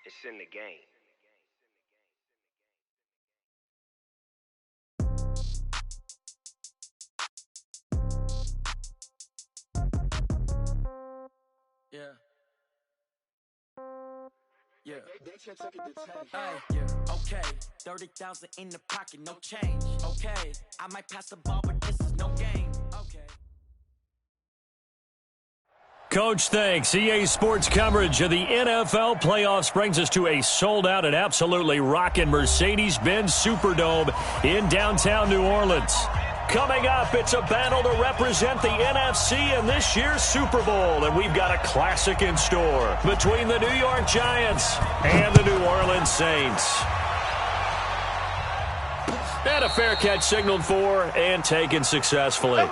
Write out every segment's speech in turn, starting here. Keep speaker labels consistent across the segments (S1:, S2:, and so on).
S1: It's in the game.
S2: Yeah. Okay. 30,000 in the pocket, no change. Okay. I might pass the ball, but this is no game. Okay.
S3: Coach, thanks. EA Sports coverage of the NFL playoffs brings us to a sold-out and absolutely rocking Mercedes-Benz Superdome in downtown New Orleans. Coming up, it's a battle to represent the NFC in this year's Super Bowl, and we've got a classic in store between the New York Giants and the New Orleans Saints. And a fair catch signaled for and taken successfully.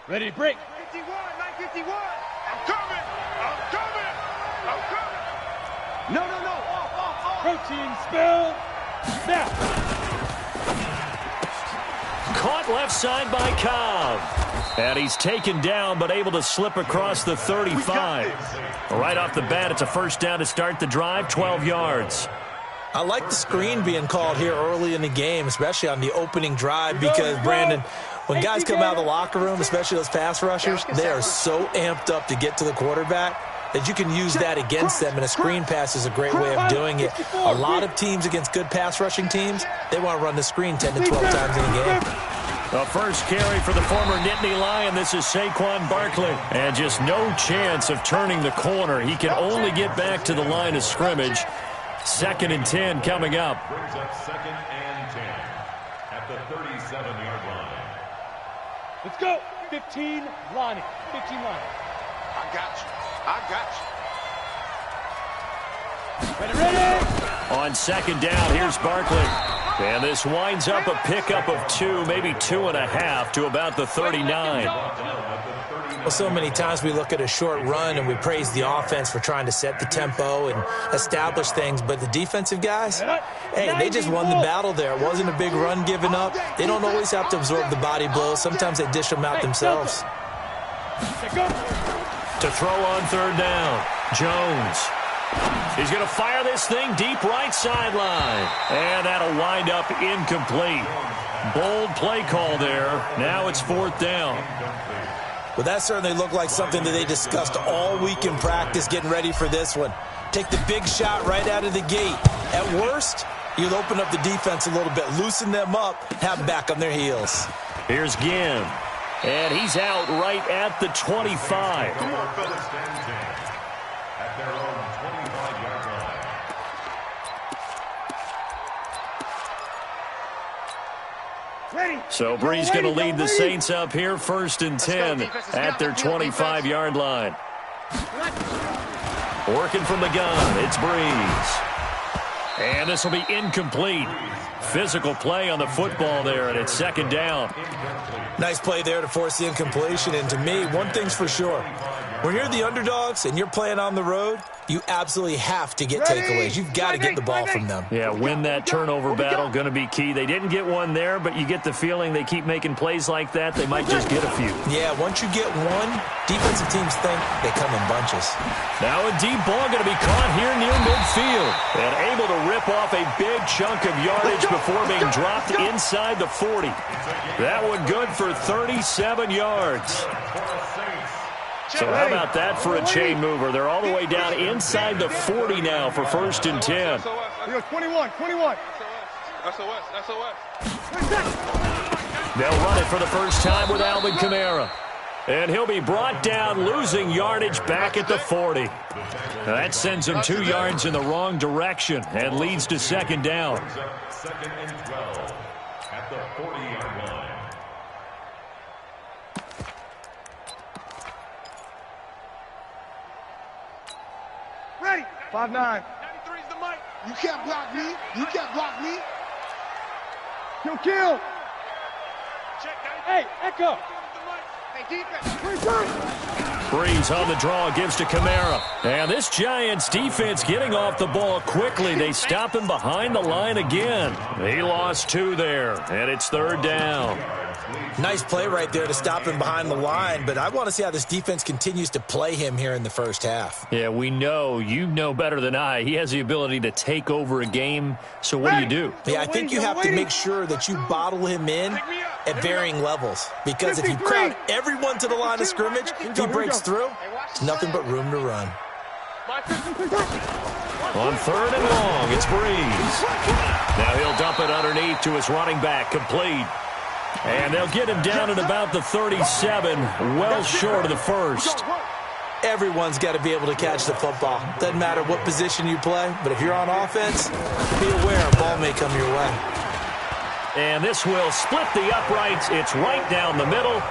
S4: Ready to break.
S5: 51, 951. I'm coming.
S4: No. Protein spill. Now.
S3: Caught left side by Cobb. And he's taken down but able to slip across the 35. Right off the bat, it's a first down to start the drive, 12 yards.
S6: I like the screen being called here early in the game, especially on the opening drive, because, Brandon, when guys come out of the locker room, especially those pass rushers, they are so amped up to get to the quarterback that you can use that against them, and a screen pass is a great way of doing it. A lot of teams against good pass rushing teams, they want to run the screen 10 to 12 times in a game.
S3: The first carry for the former Nittany Lion. This is Saquon Barkley. And just no chance of turning the corner. He can only get back to the line of scrimmage. 2nd and 10 coming up.
S7: Brings up 2nd and 10 at the 37-yard line.
S4: Let's go. 15, Lonnie. 15, Lonnie.
S5: I got you.
S4: Ready.
S3: On 2nd down, here's Barkley. And this winds up a pickup of 2, maybe 2.5 to about the 39.
S6: Well, so many times we look at a short run and we praise the offense for trying to set the tempo and establish things, but the defensive guys, hey, they just won the battle there. It wasn't a big run given up. They don't always have to absorb the body blows. Sometimes they dish them out themselves.
S3: To throw on 3rd down, Jones. He's going to fire this thing deep right sideline. And that'll wind up incomplete. Bold play call there. Now it's 4th down.
S6: Well, that certainly looked like something that they discussed all week in practice getting ready for this one. Take the big shot right out of the gate. At worst, you'll open up the defense a little bit, loosen them up, have them back on their heels.
S3: Here's Ginn. And he's out right at the 25.
S7: At their own 25-yard line.
S3: So Bree's going to lead the Saints up here, 1st and 10 at their 25-yard line. Working from the gun, it's Breeze. And this will be incomplete. Physical play on the football there, and it's 2nd down.
S6: Nice play there to force the incompletion. And to me, one thing's for sure. When you're the underdogs and you're playing on the road, you absolutely have to get takeaways. You've got to get the ball from them.
S3: Yeah, win that turnover battle, going to be key. They didn't get one there, but you get the feeling they keep making plays like that, they might just get a few.
S6: Yeah, once you get one, defensive teams think they come in bunches.
S3: Now a deep ball going to be caught here near midfield. And able to rip off a big chunk of yardage before being dropped inside the 40. That one good for 37 yards. So how about that for a chain mover? They're all the way down inside the 40 now for 1st and 10.
S5: 21.
S3: They'll run it for the first time with Alvin Kamara. And he'll be brought down, losing yardage back at the 40. Now that sends him 2 yards in the wrong direction and leads to 2nd down.
S7: 2nd and 12 at the 40-yard line.
S5: Ready. 5'9". 93's the mic. You can't block me. Kill.
S4: Hey, Echo.
S3: Breeze on the draw, gives to Kamara. And this Giants defense getting off the ball quickly. They stop him behind the line again. He lost 2 there, and it's 3rd down.
S6: Nice play right there to stop him behind the line, but I want to see how this defense continues to play him here in the first half.
S3: Yeah, we know. You know better than I. He has the ability to take over a game, so what do?
S6: Yeah, I think you have to make sure that you bottle him in at varying levels, because if you crowd everyone to the line of scrimmage, if he breaks through, it's nothing but room to run.
S3: On 3rd and long, it's Breeze. Now he'll dump it underneath to his running back, complete. And they'll get him down at about the 37, well short of the first.
S6: Everyone's got to be able to catch the football. Doesn't matter what position you play, but if you're on offense, be aware a ball may come your way.
S3: And this will split the uprights. It's right down the middle.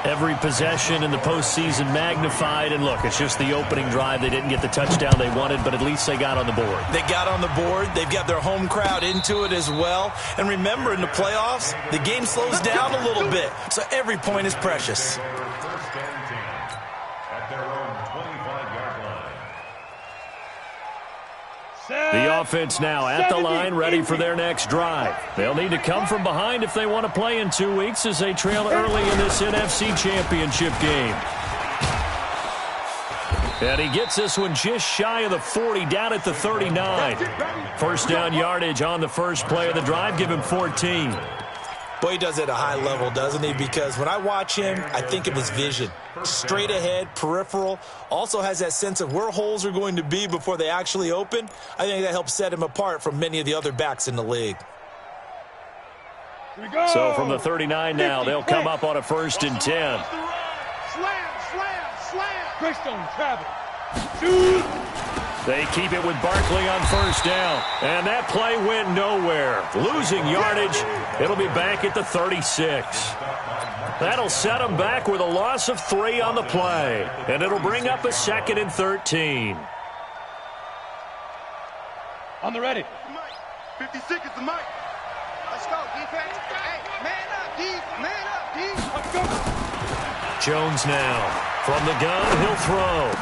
S3: Every possession in the postseason magnified. And look, it's just the opening drive. They didn't get the touchdown they wanted, but at least they got on the board.
S6: They got on the board. They've got their home crowd into it as well. And remember, in the playoffs, the game slows down a little bit, so every point is precious.
S7: First and 10 at their own 25-yard line.
S3: The offense now at the line, ready for their next drive. They'll need to come from behind if they want to play in 2 weeks as they trail early in this NFC Championship game. And he gets this one just shy of the 40, down at the 39. First down yardage on the first play of the drive, give him 14.
S6: Boy, he does it at a high level, doesn't he? Because when I watch him, I think of his vision. Straight ahead, peripheral. Also has that sense of where holes are going to be before they actually open. I think that helps set him apart from many of the other backs in the league.
S3: So from the 39 now, they'll come up on a 1st and 10.
S5: Slam, slam, slam. Greystone, Travis. Shoot.
S3: They keep it with Barkley on 1st down. And that play went nowhere. Losing yardage. It'll be back at the 36. That'll set them back with a loss of 3 on the play. And it'll bring up a 2nd and 13.
S5: On the ready.
S1: 50 seconds to Mike. Let's go, defense. Hey, man up, D. Man up, D.
S5: Let's go.
S3: Jones now. From the gun, he'll throw.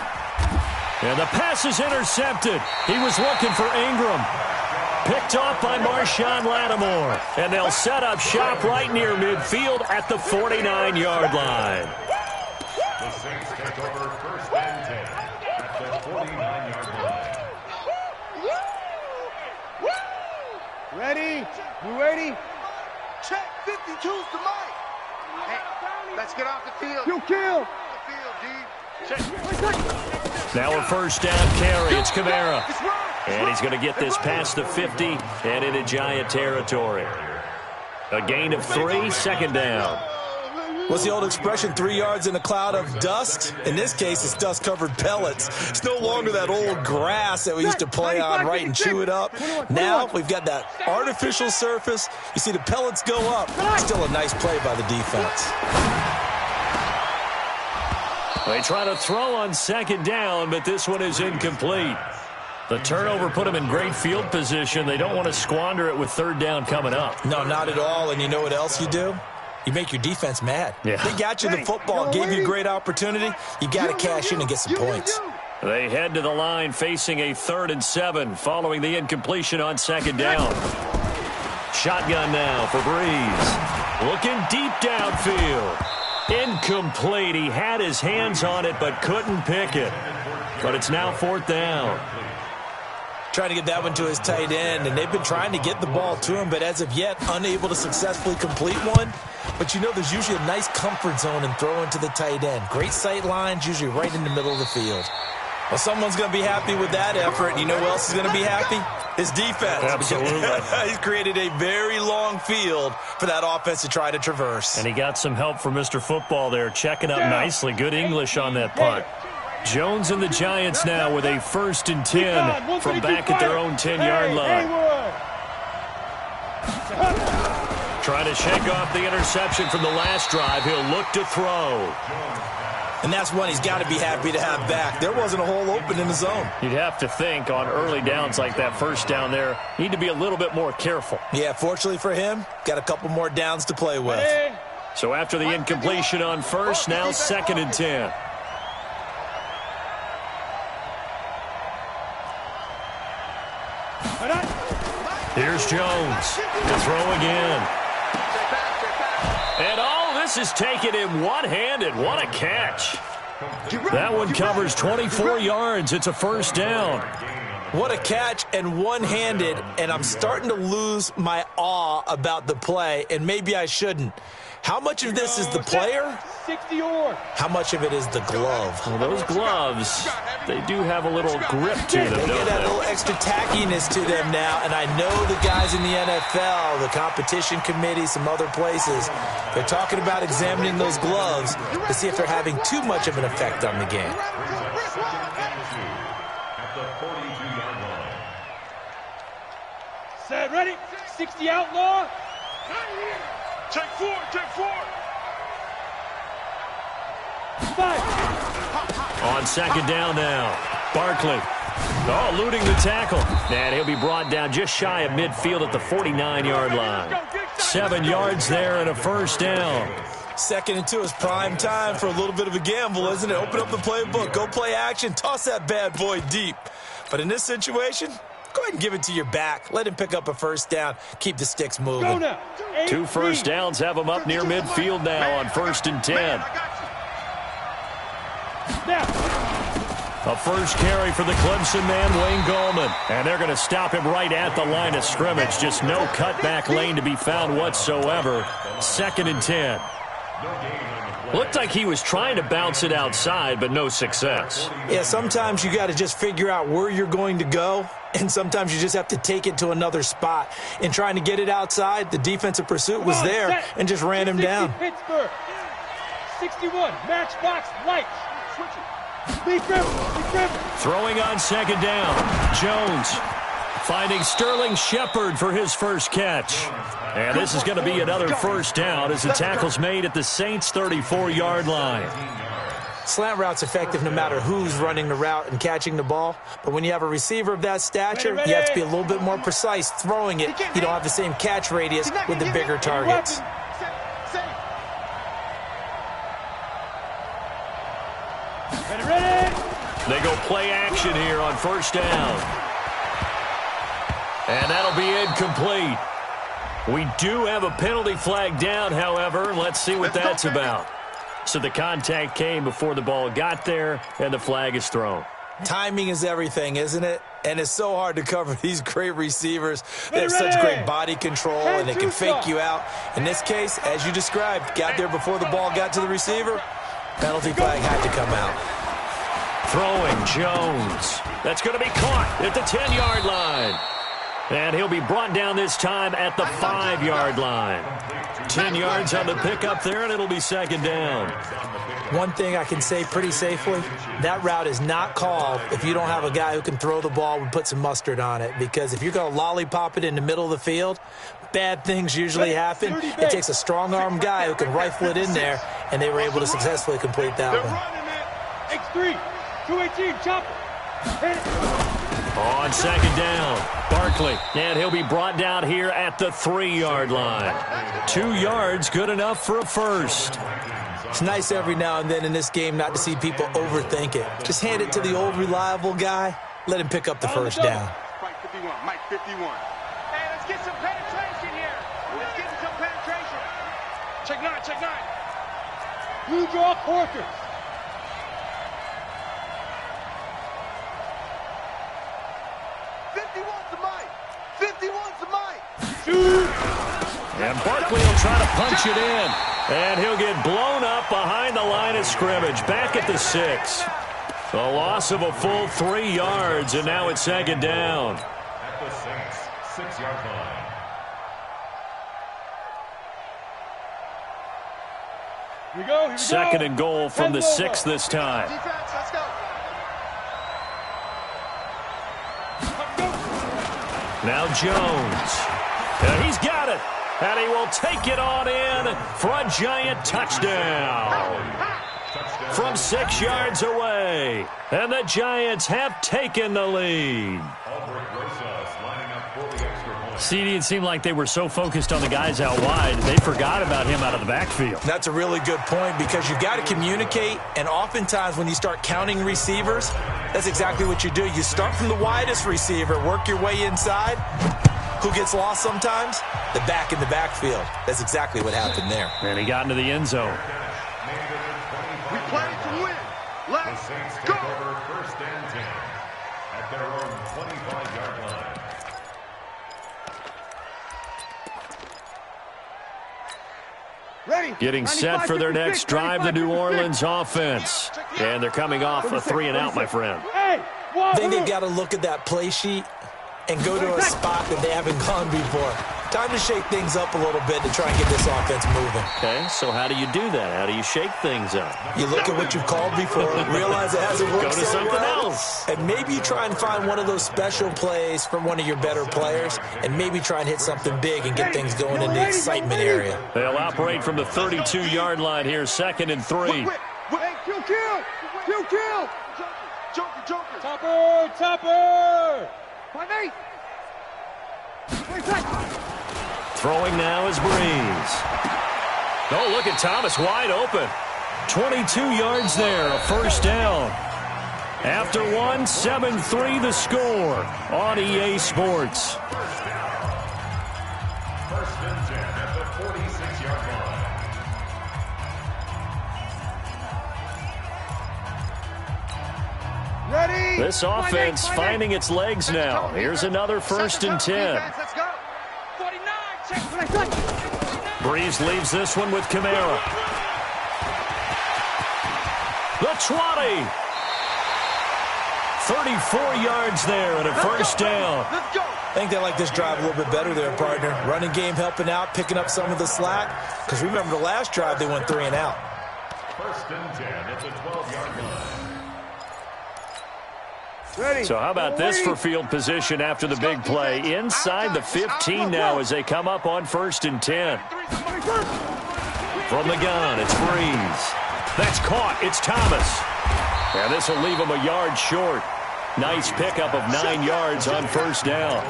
S3: And the pass is intercepted. He was looking for Ingram. Picked off by Marshawn Lattimore. And they'll set up shop right near midfield at the 49-yard line.
S7: The Saints take over 1st and 10 at the 49-yard line.
S5: Ready? You ready?
S1: Check 52's to Mike. Hey, let's get off the field.
S5: You kill.
S1: Off the field, D.
S3: Now a 1st down carry. It's Kamara. And he's going to get this past the 50 and into Giant territory. A gain of 3, 2nd down.
S6: What's the old expression, 3 yards in a cloud of dust? In this case, it's dust-covered pellets. It's no longer that old grass that we used to play on, right, and chew it up. Now we've got that artificial surface. You see the pellets go up. Still a nice play by the defense.
S3: They try to throw on 2nd down, but this one is incomplete. The turnover put them in great field position. They don't want to squander it with 3rd down coming up.
S6: No, not at all. And you know what else you do? You make your defense mad.
S3: Yeah.
S6: They got you the football, gave you a great opportunity. You got to cash in and get some points.
S3: They head to the line facing a 3rd and 7 following the incompletion on 2nd down. Shotgun now for Breeze. Looking deep downfield. Incomplete. He had his hands on it but couldn't pick it. But it's now 4th down.
S6: Trying to get that one to his tight end, and they've been trying to get the ball to him, but as of yet, unable to successfully complete one. But you know there's usually a nice comfort zone in throwing to the tight end. Great sight lines, usually right in the middle of the field. Well, someone's going to be happy with that effort. You know who else is going to be happy? His defense.
S3: Absolutely.
S6: He's created a very long field for that offense to try to traverse.
S3: And he got some help from Mr. Football there, checking up nicely. Good English on that punt. Jones and the Giants now with a 1st and 10 from back at their own 10-yard line. Trying to shake off the interception from the last drive. He'll look to throw.
S6: And that's one he's got to be happy to have back. There wasn't a hole open in the zone.
S3: You'd have to think on early downs like that 1st down there, need to be a little bit more careful.
S6: Yeah, fortunately for him, got a couple more downs to play with.
S3: So after the incompletion on first, now 2nd and 10. Here's Jones to throw again. And this is taken in one-handed. What a catch. That one covers 24 yards. It's a first down.
S6: What a catch and one-handed, and I'm starting to lose my awe about the play, and maybe I shouldn't. How much of this is the player? How much of it is the glove?
S3: Well, those gloves, they do have a little grip to them,
S6: They get that little extra tackiness to them now, and I know the guys in the NFL, the competition committee, some other places, they're talking about examining those gloves to see if they're having too much of an effect on the game.
S4: Set, ready, 60 outlaw.
S1: Check 4, check 4.
S4: 5.
S3: On 2nd down now, Barkley. Eluding the tackle. And he'll be brought down just shy of midfield at the 49-yard line. 7 yards there and a first down.
S6: 2nd and 2 is prime time for a little bit of a gamble, isn't it? Open up the playbook, go play action, toss that bad boy deep. But in this situation, go ahead and give it to your back. Let him pick up a first down. Keep the sticks moving.
S4: Go now.
S3: 2 first downs have him up near midfield now on 1st and 10. A first carry for the Clemson man, Wayne Gallman. And they're going to stop him right at the line of scrimmage. Just no cutback lane to be found whatsoever. 2nd and 10. Looked like he was trying to bounce it outside, but no success.
S6: Yeah, sometimes you got to just figure out where you're going to go, and sometimes you just have to take it to another spot. In trying to get it outside, the defensive pursuit was there and just ran him down.
S4: Pittsburgh. 61, matchbox light.
S3: Throwing on 2nd down, Jones finding Sterling Shepard for his first catch. And this is going to be another first down as the tackle's made at the Saints' 34-yard line.
S6: Slant route's effective no matter who's running the route and catching the ball. But when you have a receiver of that stature, you have to be a little bit more precise throwing it. You don't have the same catch radius with the bigger targets.
S3: They go play action here on first down. And that'll be incomplete. We do have a penalty flag down, however. Let's see what that's about. So the contact came before the ball got there, and the flag is thrown.
S6: Timing is everything, isn't it? And it's so hard to cover these great receivers. They have such great body control, and they can fake you out. In this case, as you described, got there before the ball got to the receiver. Penalty flag had to come out.
S3: Throwing, Jones. That's going to be caught at the 10-yard line. And he'll be brought down this time at the 5-yard line. 10 yards on the pickup there, and it'll be 2nd down.
S6: One thing I can say pretty safely, that route is not called if you don't have a guy who can throw the ball and put some mustard on it. Because if you're going to lollipop it in the middle of the field, bad things usually happen. It takes a strong-arm guy who can rifle it in there, and they were able to successfully complete that one.
S4: X3, 218, chopper.
S3: On 2nd down, Barkley, and he'll be brought down here at the 3-yard line. 2 yards, good enough for a first.
S6: It's nice every now and then in this game not to see people overthink it. Just hand it to the old reliable guy, let him pick up the first down.
S1: Mike 51, Mike 51. Hey, let's get some penetration here. Let's get some penetration. Check 9, check 9.
S4: Blue draw Corker.
S1: 51's the Mike. 51's the Mike.
S3: And Barkley will try to punch it in. And he'll get blown up behind the line of scrimmage. Back at the 6. A loss of a full 3 yards, and now it's 2nd down.
S7: At the Saints' 6-yard line.
S4: Here we go, here we go.
S3: 2nd and goal from the 6 this time.
S1: Defense, let's go.
S3: Now Jones. And he's got it. And he will take it on in for a giant touchdown. From 6 yards away. And the Giants have taken the lead. CD, it seemed like they were so focused on the guys out wide, they forgot about him out of the backfield.
S6: That's a really good point because you got to communicate, and oftentimes when you start counting receivers, that's exactly what you do. You start from the widest receiver, work your way inside. Who gets lost sometimes? The back in the backfield. That's exactly what happened there.
S3: And he got into the end zone.
S1: We play to win. Let's go.
S7: First and 10 at their own 25-yard line.
S5: Ready.
S3: Getting set for their next drive, the New Orleans offense. And they're coming off a 3-and-out, my friend.
S6: I think they've got to look at that play sheet and go to a spot that they haven't gone before. Time to shake things up a little bit to try and get this offense moving.
S3: Okay, so how do you do that? How do you shake things up?
S6: You look at what you've called before, realize it hasn't worked
S3: Go to
S6: so
S3: something
S6: well,
S3: else.
S6: and maybe you try and find one of those special plays from one of your better players, and maybe try and hit something big and get things going in the excitement area.
S3: They'll operate from the 32-yard line here, 2nd and 3.
S1: Hey, kill. Joker.
S4: Topper!
S5: 5-8.
S3: Throwing now is Breeze. Oh, look at Thomas wide open. 22 yards there, a first down. After one, 7-3 the score on EA Sports.
S7: First and 10 at the 46-yard line.
S5: Ready.
S3: This offense finding its legs now. Here's another 1st and 10.
S1: Let's go.
S5: 49.
S3: Breeze leaves this one with Kamara. The 20. 34 yards there and a first down.
S1: Let's go.
S6: I think they like this drive a little bit better there, partner. Running game helping out, picking up some of the slack. Because remember, the last drive they went 3-and-out.
S7: First and 10 at the 12-yard line.
S5: Ready.
S3: So how about this for field position after the big play? Inside the 15 now as they come up on 1st and 10. From the gun, it's Breeze. That's caught. It's Thomas. And this will leave him a yard short. Nice pickup of 9 yards on first down.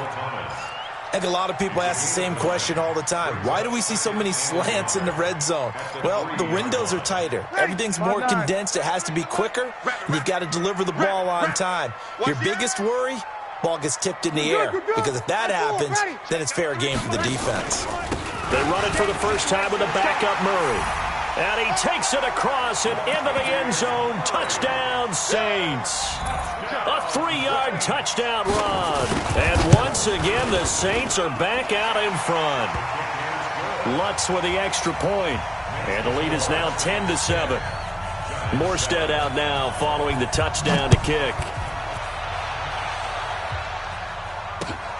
S6: I think a lot of people ask the same question all the time. Why do we see so many slants in the red zone? Well, the windows are tighter. Everything's more condensed. It has to be quicker, and you've got to deliver the ball on time. Your biggest worry, ball gets tipped in the air, because if that happens, then it's fair game for the defense.
S3: They run it for the first time with a backup Murray. And he takes it across and into the end zone. Touchdown, Saints. A 3-yard touchdown run. And once again, the Saints are back out in front. Lutz with the extra point. And the lead is now 10-7. Morstead out now following the touchdown to kick.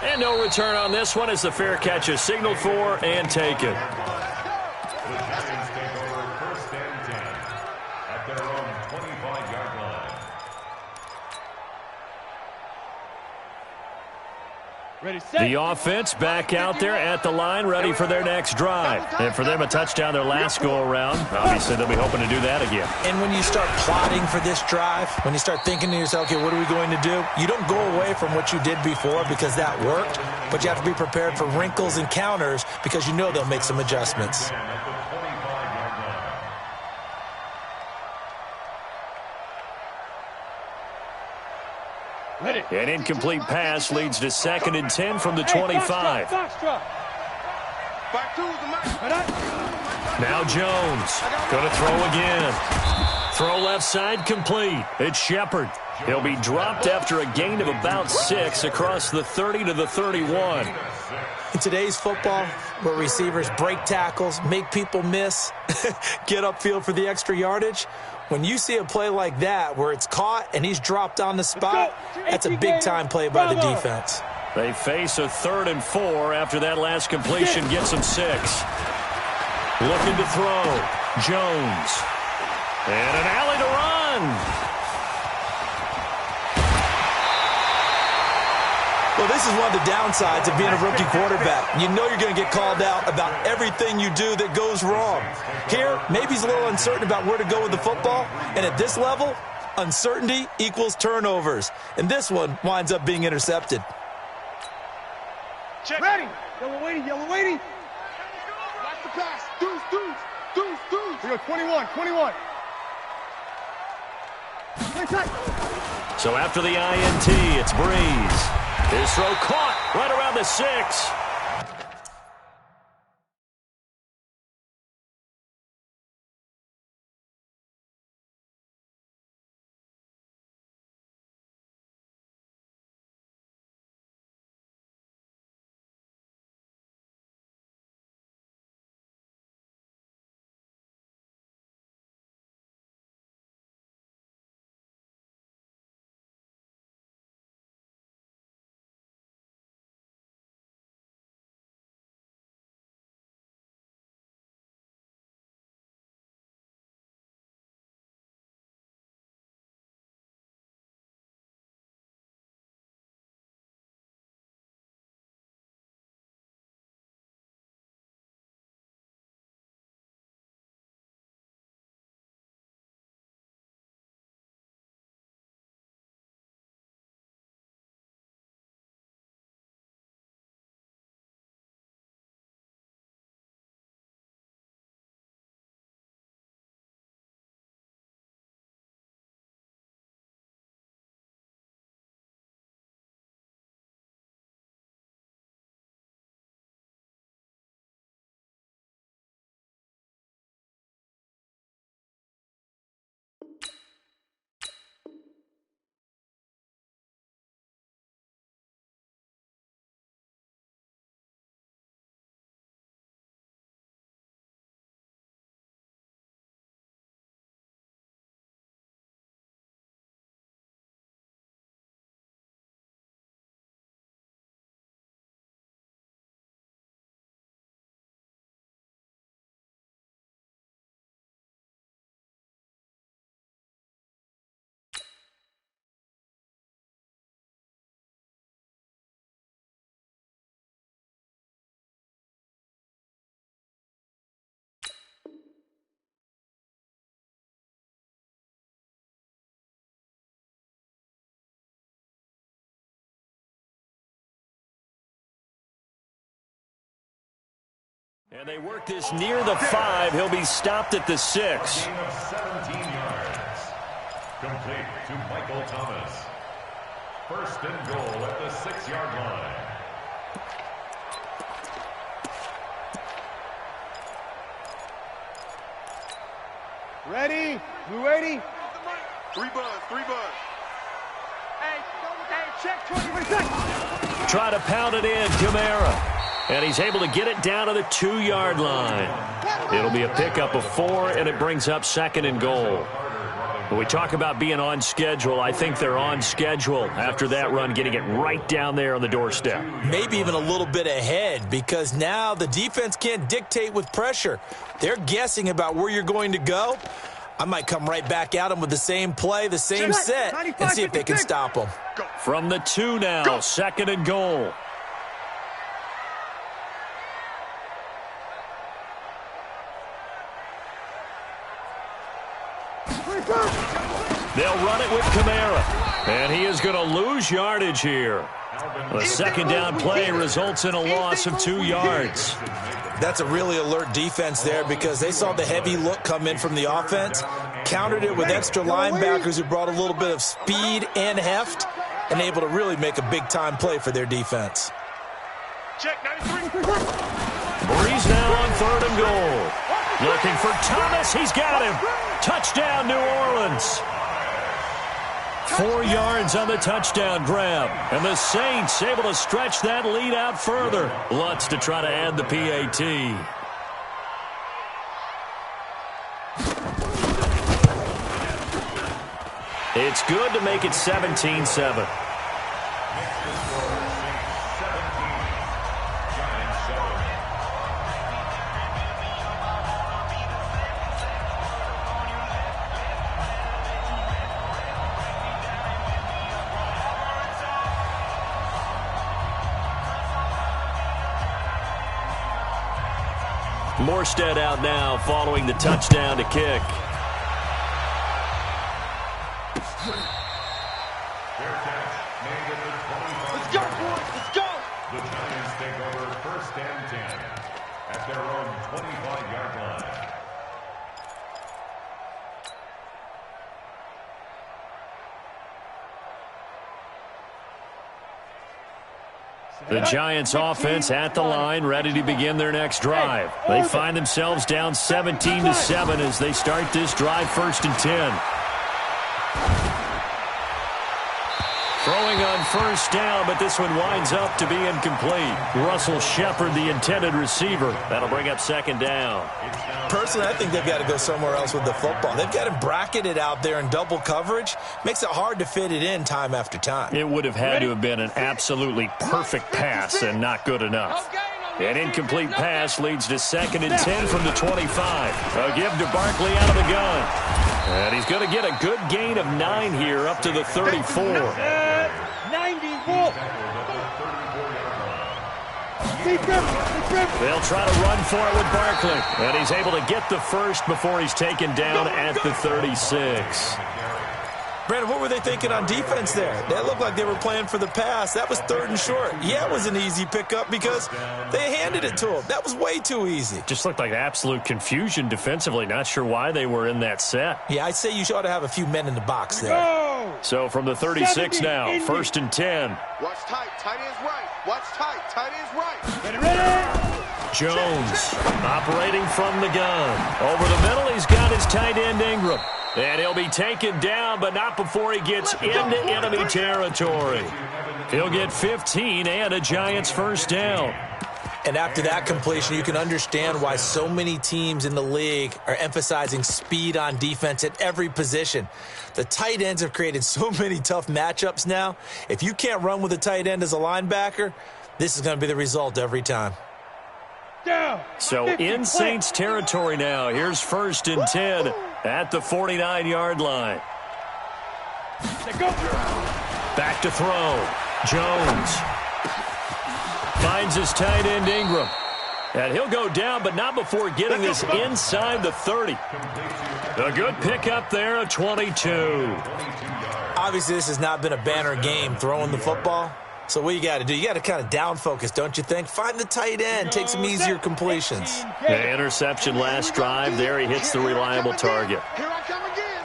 S3: And no return on this one as the fair catch is signaled for and taken. The offense back out there at the line, ready for their next drive. And for them, a touchdown their last go-around. Obviously, they'll be hoping to do that again.
S6: And when you start plotting for this drive, when you start thinking to yourself, okay, what are we going to do? You don't go away from what you did before because that worked, but you have to be prepared for wrinkles and counters because you know they'll make some adjustments.
S3: An incomplete pass leads to 2nd and 10 from the 25. Now Jones. Going to throw again. Throw left side complete. It's Shepard. He'll be dropped after a gain of about 6 across the 30 to the 31.
S6: In today's football, where receivers break tackles, make people miss, get upfield for the extra yardage, when you see a play like that where it's caught and he's dropped on the spot, that's a big-time play by the defense.
S3: They face a 3rd and 4 after that last completion gets them 6. Looking to throw. Jones. And an alley to run.
S6: Well, this is one of the downsides of being a rookie quarterback. You know you're going to get called out about everything you do that goes wrong. Here, maybe he's a little uncertain about where to go with the football. And at this level, uncertainty equals turnovers. And this one winds up being intercepted.
S1: Ready.
S5: Yellow waiting. Watch the pass. Deuce. We go 21.
S3: So after the INT, it's Breeze. His throw caught right around the 6. And they work this near the 5. He'll be stopped at the 6.
S7: Gain of 17 yards. Complete to Michael Thomas. First and goal at the 6-yard line.
S5: Ready? Blue 80.
S1: 3 buzz. Hey, check 20.
S3: Try to pound it in, Kamara. And he's able to get it down to the 2-yard line. It'll be a pickup of 4, and it brings up 2nd and goal. When we talk about being on schedule, I think they're on schedule after that run, getting it right down there on the doorstep.
S6: Maybe even a little bit ahead, because now the defense can't dictate with pressure. They're guessing about where you're going to go. I might come right back at them with the same play, the same set, and see if they can stop them.
S3: From the 2 now, 2nd and goal. They'll run it with Kamara, and he is going to lose yardage here. A second down play results in a loss of 2 yards.
S6: That's a really alert defense there because they saw the heavy look come in from the offense, countered it with extra linebackers who brought a little bit of speed and heft, and able to really make a big-time play for their defense.
S1: Check 93.
S3: Breeze now on 3rd and goal. Looking for Thomas. He's got him. Touchdown, New Orleans. 4 yards on the touchdown grab. And the Saints able to stretch that lead out further. Lutz to try to add the PAT. It's good to make it 17-7. Morstead out now following the touchdown to kick.
S1: Let's go, boys. Let's go.
S7: The Giants take over 1st and 10 at their own 25-yard line.
S3: The Giants offense at the line, ready to begin their next drive. They find themselves down 17-7 as they start this drive 1st and 10. Throwing on 1st down, but this one winds up to be incomplete. Russell Shepard, the intended receiver. That'll bring up 2nd down.
S6: Personally, I think they've got to go somewhere else with the football. They've got him bracketed out there in double coverage. Makes it hard to fit it in time after time.
S3: It would have had to have been an absolutely perfect pass and not good enough. An incomplete pass leads to 2nd and 10 from the 25. A give to Barkley out of the gun. And he's going to get a good gain of 9 here up to the 34.
S4: 94.
S3: They'll try to run for it with Barkley. And he's able to get the first before he's taken down at the 36.
S6: Brandon, what were they thinking on defense there? That looked like they were playing for the pass. That was 3rd and short. Yeah, it was an easy pickup because they handed it to him. That was way too easy.
S3: Just looked like absolute confusion defensively. Not sure why they were in that set.
S6: Yeah, I'd say you ought to have a few men in the box there.
S4: Go!
S3: So from the 36 now, 1st and 10.
S5: Watch tight. Tight end's right. Watch tight. Tight end's right.
S4: Get ready.
S3: Jones operating from the gun. Over the middle, he's got his tight end Ingram. And he'll be taken down, but not before he gets into enemy territory. He'll get 15 and a Giants 1st down.
S6: And after that completion, you can understand why so many teams in the league are emphasizing speed on defense at every position. The tight ends have created so many tough matchups now. If you can't run with a tight end as a linebacker, this is going to be the result every time.
S3: So in Saints territory now. Here's 1st and 10 at the 49-yard line. Back to throw. Jones finds his tight end Ingram. And he'll go down, but not before getting this inside the 30. A good pickup there, a 22.
S6: Obviously, this has not been a banner game throwing the football. So what you got to do, you got to kind of down focus, don't you think? Find the tight end, take some easier completions.
S3: The interception last drive. There he hits the reliable target.
S5: Here I come again.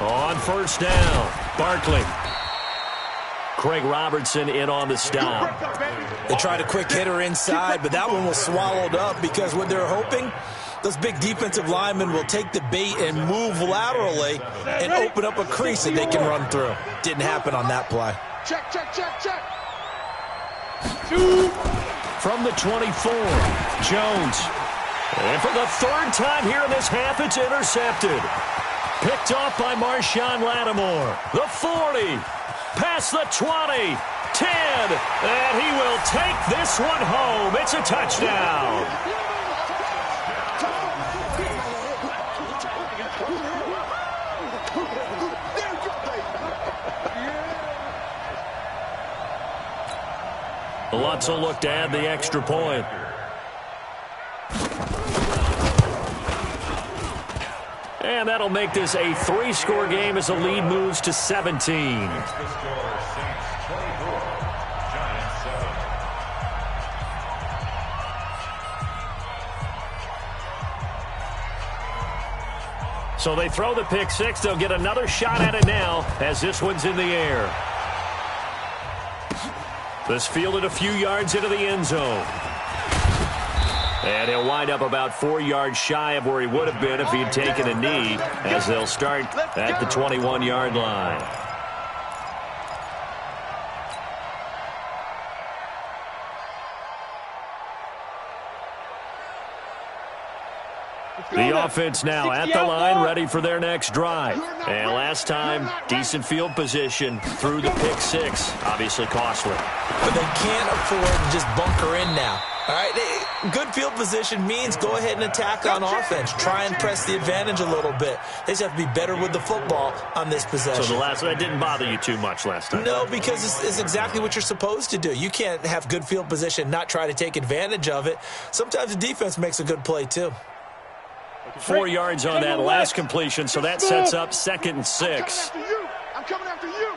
S3: On 1st down, Barkley. Craig Robertson in on the stop.
S6: They tried a quick hitter inside, but that one was swallowed up because what they're hoping, those big defensive linemen will take the bait and move laterally and open up a crease that they can run through. Didn't happen on that play.
S5: Check, check, check, check.
S3: From the 24, Jones. And for the 3rd time here in this half, it's intercepted. Picked off by Marshawn Lattimore. The 40, past the 20, 10, and he will take this one home. It's a touchdown. Lutz will look to add the extra point. And that'll make this a 3-score game as the lead moves to 17. So they throw the pick 6. They'll get another shot at it now as this one's in the air. This fielded a few yards into the end zone. And he'll wind up about 4 yards shy of where he would have been if he'd taken a knee, as they'll start at the 21-yard line. The offense now at the line, ready for their next drive. And last time, decent field position through the pick 6. Obviously costly.
S6: But they can't afford to just bunker in now. All right, good field position means go ahead and attack on offense. Try and press the advantage a little bit. They just have to be better with the football on this possession.
S3: So that didn't bother you too much last time?
S6: No, because it's exactly what you're supposed to do. You can't have good field position and not try to take advantage of it. Sometimes the defense makes a good play, too.
S3: 4 yards on that last completion, so that sets up 2nd and 6.
S5: I'm coming after you.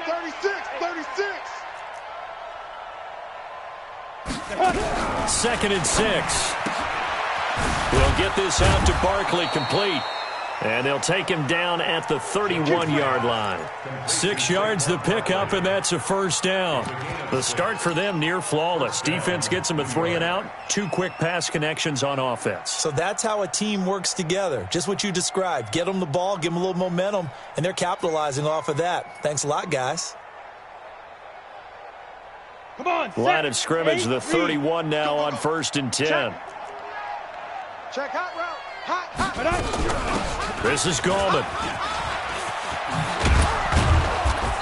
S5: 36, 36.
S3: 2nd and 6. We'll get this out to Barkley complete. And they'll take him down at the 31-yard line. 6 yards the pickup, and that's a first down. The start for them near flawless. Defense gets them a 3 and out. 2 quick pass connections on offense.
S6: So that's how a team works together. Just what you described. Get them the ball, give them a little momentum, and they're capitalizing off of that. Thanks a lot, guys.
S4: Come on,
S3: line of scrimmage, the 31 now on 1st and 10.
S5: Check hot route. Hot.
S3: This is Gallman.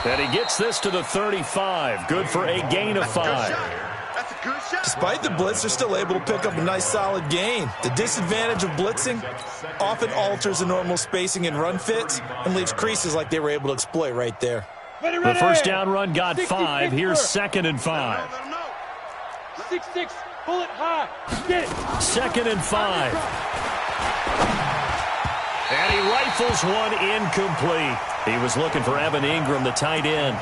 S3: And he gets this to the 35. Good for a gain of 5.
S5: That's a good shot.
S6: Despite the blitz, they're still able to pick up a nice solid gain. The disadvantage of blitzing often alters the normal spacing and run fits and leaves creases like they were able to exploit right there.
S3: The first down run got 5. Here's 2nd and 5.
S4: 6-6, pull it high. Get it.
S3: 2nd and 5. And he rifles one incomplete. He was looking for Evan Ingram, the tight end.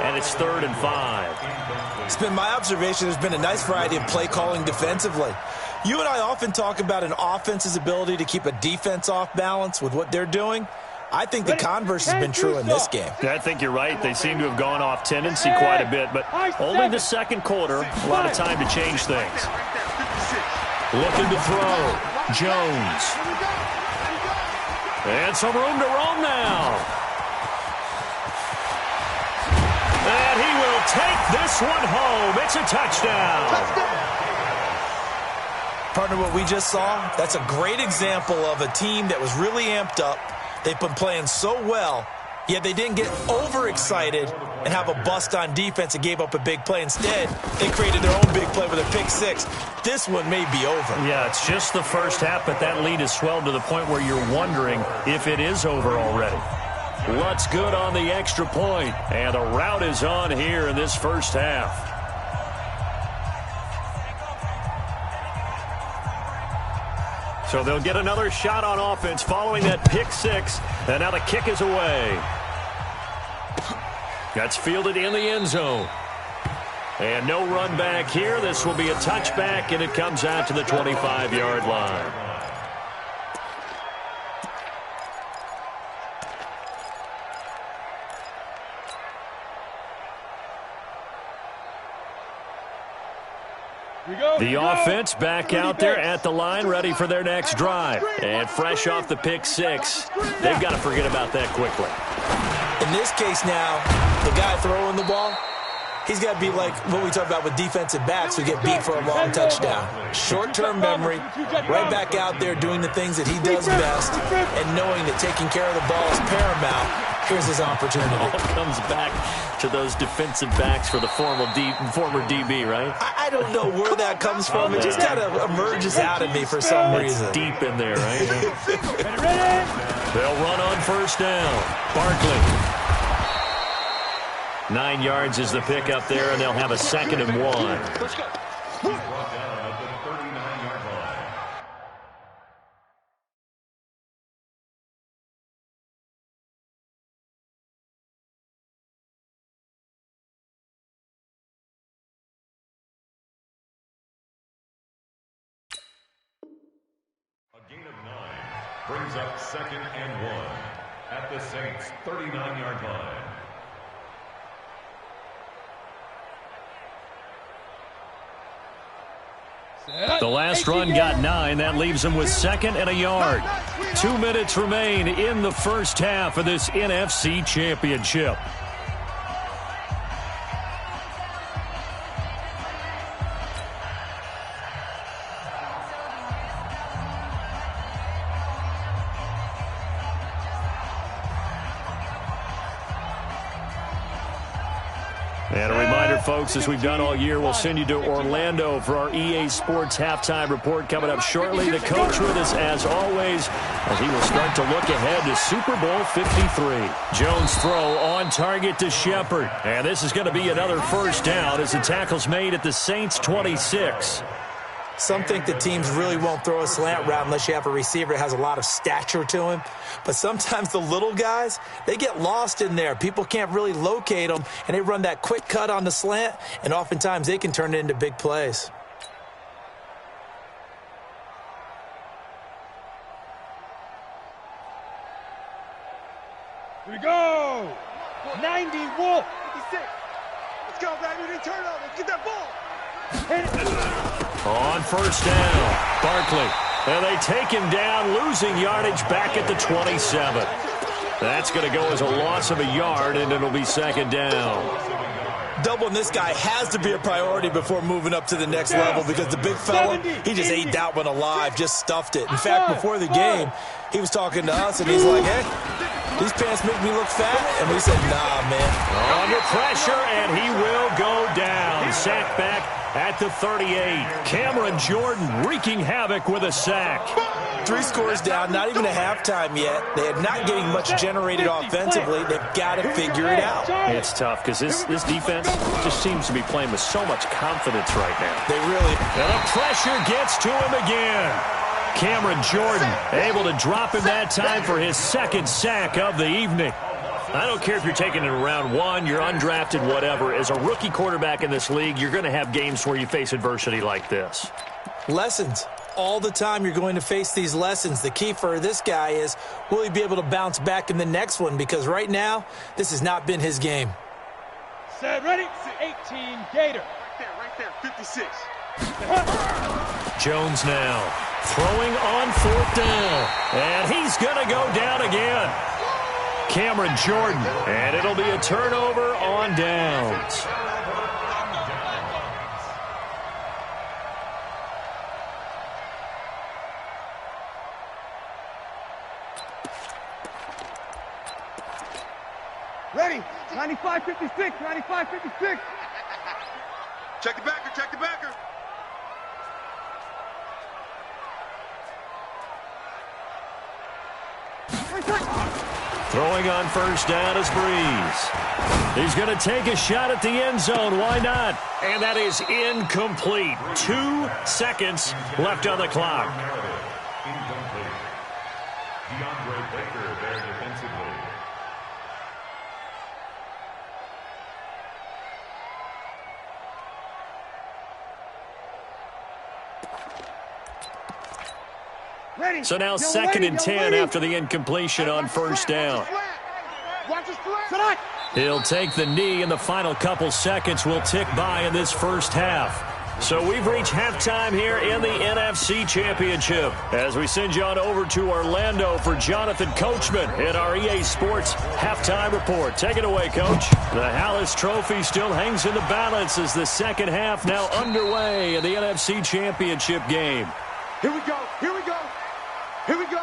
S3: And it's 3rd and 5.
S6: It's been my observation there's been a nice variety of play calling defensively. You and I often talk about an offense's ability to keep a defense off balance with what they're doing. I think the converse has been true in this game.
S3: I think you're right. They seem to have gone off tendency quite a bit, but only the second quarter. A lot of time to change things. Looking to throw. Jones. And some room to roam now. And he will take this one home. It's a touchdown.
S6: Partner, what we just saw, that's a great example of a team that was really amped up. They've been playing so well, yet they didn't get overexcited and have a bust on defense and gave up a big play. Instead, they created their own big play with a pick 6. This one may be over.
S3: Yeah, it's just the first half, but that lead has swelled to the point where you're wondering if it is over already. What's good on the extra point? And the route is on here in this first half. So they'll get another shot on offense following that pick 6. And now the kick is away. That's fielded in the end zone. And no run back here. This will be a touchback, and it comes out to the 25-yard line. The offense back out there at the line, ready for their next drive. And fresh off the pick 6, they've got to forget about that quickly.
S6: In this case now, the guy throwing the ball, he's got to be like what we talk about with defensive backs who get beat for a long touchdown. Short-term memory, right back out there doing the things that he does best, and knowing that taking care of the ball is paramount. Here's his opportunity.
S3: All comes back to those defensive backs for the former DB, right?
S6: I don't know where that comes from. It just kind of emerges out of me for some reason.
S3: Deep in there, right? They'll run on first down. Barkley. 9 yards is the pickup there, and they'll have a 2nd and 1.
S5: Let's go.
S7: Brought down at the 39-yard line. A gain of 9 brings up 2nd and 1 at the Saints' 39-yard line.
S3: The last run got 9. That leaves them with 2nd and a yard. 2 minutes remain in the first half of this NFC Championship. And a reminder, folks, as we've done all year, we'll send you to Orlando for our EA Sports halftime report coming up shortly. The coach with us, as always, as he will start to look ahead to Super Bowl 53. Jones throw on target to Shepard. And this is going to be another first down as the tackle's made at the Saints' 26.
S6: Some think that teams really won't throw a slant route unless you have a receiver that has a lot of stature to him. But sometimes the little guys, they get lost in there. People can't really locate them, and they run that quick cut on the slant, and oftentimes they can turn it into big plays.
S4: Here we go. 90 Wolf.
S5: 56. Let's go, baby. They turn over. Let's get that ball.
S3: On first down, Barkley. And they take him down, losing yardage back at the 27. That's going to go as a loss of a yard, and it'll be second down.
S6: Doubling this guy has to be a priority before moving up to the next level, because the big fella, he just ate that one alive, just stuffed it. In fact, before the game, he was talking to us, and he's like, hey, these pants make me look fat. And we said, nah, man.
S3: Under pressure, and he will go down. Sack back at the 38. Cameron Jordan wreaking havoc with a sack.
S6: 3 scores down, not even a halftime yet. They are not getting much generated offensively. They've got to figure it out.
S3: It's tough because this defense just seems to be playing with so much confidence right now.
S6: They really...
S3: And the pressure gets to him again. Cameron Jordan able to drop him that time for his second sack of the evening. I don't care if you're taking it in round 1, you're undrafted, whatever. As a rookie quarterback in this league, you're going to have games where you face adversity like this.
S6: Lessons. All the time you're going to face these lessons. The key for this guy is, will he be able to bounce back in the next one? Because right now, this has not been his game.
S4: Set, ready, 18 Gator.
S5: Right there, 56.
S3: Jones now throwing on fourth down. And he's going to go down again. Cameron Jordan. And it'll be a turnover on downs.
S5: Ready. 95-56. 95-56. Check the backer. Check the backer.
S3: Throwing on first down is Breeze. He's going to take a shot at the end zone. Why not? And that is incomplete. 2 seconds left on the clock.
S7: Incomplete. DeAndre Baker there defensively.
S5: Ready.
S3: So now second and 10 after the incompletion on first down.
S5: Watch his flat.
S3: He'll take the knee, and the final couple seconds will tick by in this first half. So we've reached halftime here in the NFC Championship as we send you on over to Orlando for Jonathan Coachman in our EA Sports Halftime Report. Take it away, Coach. The Hallis Trophy still hangs in the balance as the second half now underway in the NFC Championship game.
S5: Here we go. Here we go. Here we go.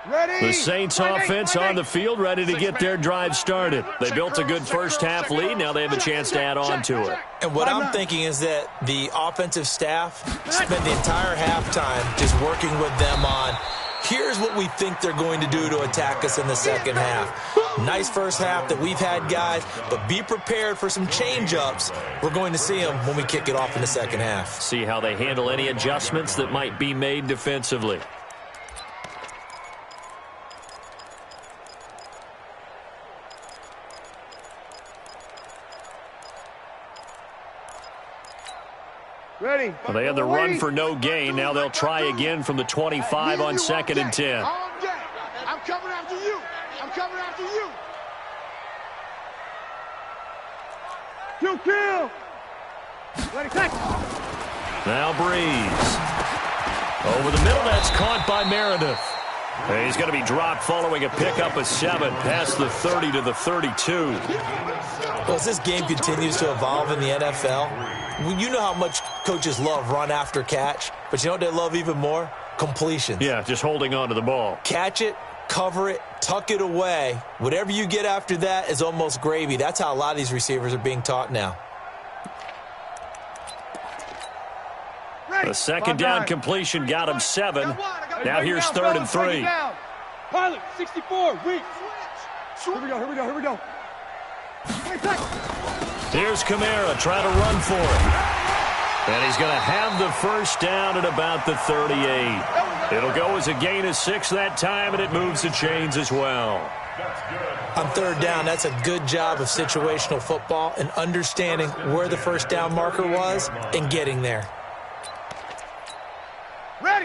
S5: Ready.
S3: The Saints offense on the field, ready to get their drive started. They built a good first half lead. Now they have a chance to add on to it.
S6: And what I'm thinking is that the offensive staff spent the entire halftime just working with them on, here's what we think they're going to do to attack us in the second half. Nice first half that we've had, guys, but be prepared for some change-ups. We're going to see them when we kick it off in the second half.
S3: See how they handle any adjustments that might be made defensively.
S5: Ready.
S3: Well, they had the run for no gain. Now they'll try again from the 25 on second and 10.
S5: I'm coming after you. I'm coming after you. Kill. Ready, catch.
S3: Now Breeze. Over the middle, that's caught by Meredith. And he's going to be dropped following a pickup of 7 past the 30 to the 32.
S6: Well, as this game continues to evolve in the NFL, you know how much coaches love run after catch, but you know what they love even more? Completions.
S3: Yeah, just holding on to the ball.
S6: Catch it, cover it, tuck it away. Whatever you get after that is almost gravy. That's how a lot of these receivers are being taught now.
S3: The second down completion got him 7. Now here's third and 3.
S4: Pilot, 64, weak.
S5: Here we go.
S3: Here's Kamara trying to run for it. And he's going to have the first down at about the 38. It'll go as a gain of 6 that time, and it moves the chains as well.
S6: On third down, that's a good job of situational football and understanding where the first down marker was and getting there.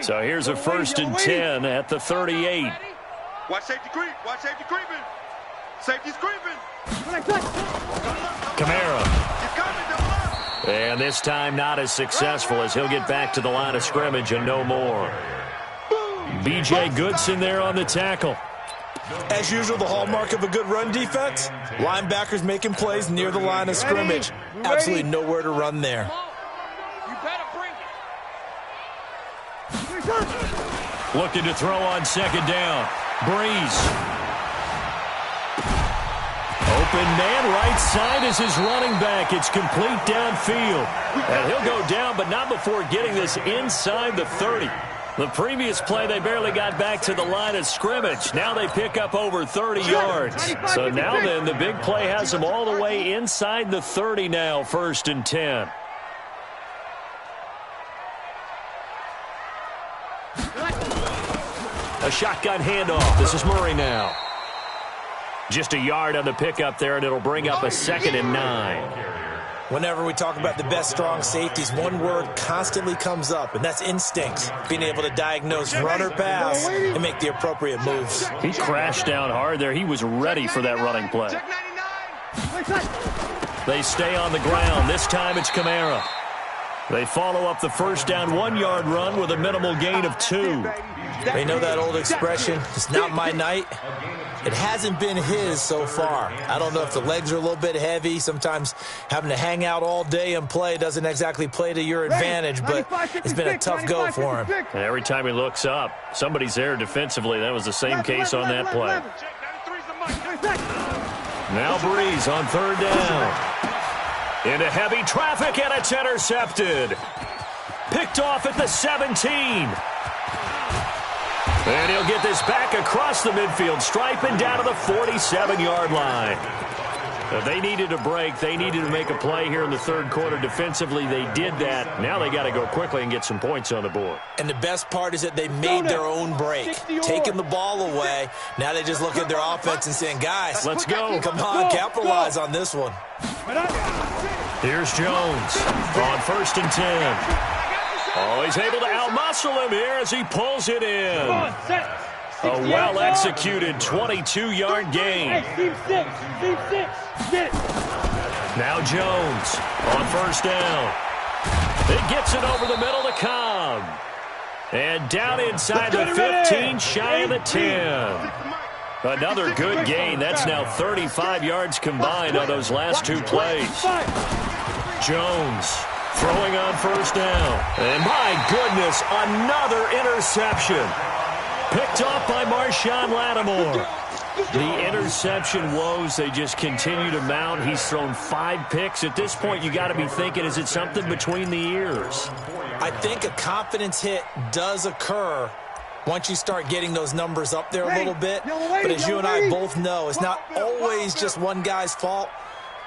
S3: So here's a 1st and 10 at the 38.
S1: Watch safety creep. Watch safety creeping. Safety's creeping.
S3: Kamara.
S1: He's coming. Double up.
S3: And this time not as successful as he'll get back to the line of scrimmage and no more. B.J. Goodson there on the tackle.
S6: As usual, the hallmark of a good run defense, linebackers making plays near the line of scrimmage. Absolutely nowhere to run there.
S1: You better bring it.
S3: Looking to throw on 2nd down. Breeze. Open man, right side is his running back. It's complete downfield. And he'll go down, but not before getting this inside the 30. The previous play, they barely got back to the line of scrimmage. Now they pick up over 30 yards. So now then, the big play has them all the way inside the 30 now, 1st and 10. A shotgun handoff. This is Murray now. Just a yard on the pickup there, and it'll bring up a 2nd and 9.
S6: Whenever we talk about the best strong safeties, one word constantly comes up, and that's instincts. Being able to diagnose run or pass and make the appropriate moves.
S3: He crashed down hard there. He was ready for that running play. They stay on the ground. This time it's Kamara. They follow up the 1st down 1-yard run with a minimal gain of 2.
S6: They know that old expression, it's not my night. It hasn't been his so far. I don't know if the legs are a little bit heavy. Sometimes having to hang out all day and play doesn't exactly play to your advantage, but it's been a tough go for him.
S3: And every time he looks up, somebody's there defensively. That was the same case on that play. Now Breeze on 3rd down. Into heavy traffic, and it's intercepted. Picked off at the 17. And he'll get this back across the midfield stripe and down to the 47-yard line. If they needed a break, they needed to make a play here in the 3rd quarter. Defensively, they did that. Now they got to go quickly and get some points on the board.
S6: And the best part is that they made their own break, taking the ball away. Now they just look at their offense and saying, guys,
S3: let's go.
S6: Come on, capitalize on this one.
S3: Here's Jones on 1st and 10. Oh, he's able to outmuscle him here as he pulls it in. A well-executed 22-yard gain. Now Jones on 1st down. It gets it over the middle to Cobb. And down inside the 15, shy of the 10. Another good gain. That's now 35 yards combined on those last 2 plays. Jones throwing on 1st down. And my goodness, another interception. Picked off by Marshawn Lattimore. The interception woes, they just continue to mount. He's thrown 5 picks. At this point, you got to be thinking, is it something between the ears?
S6: I think a confidence hit does occur once you start getting those numbers up there a little bit. But as you and I both know, it's not always just one guy's fault.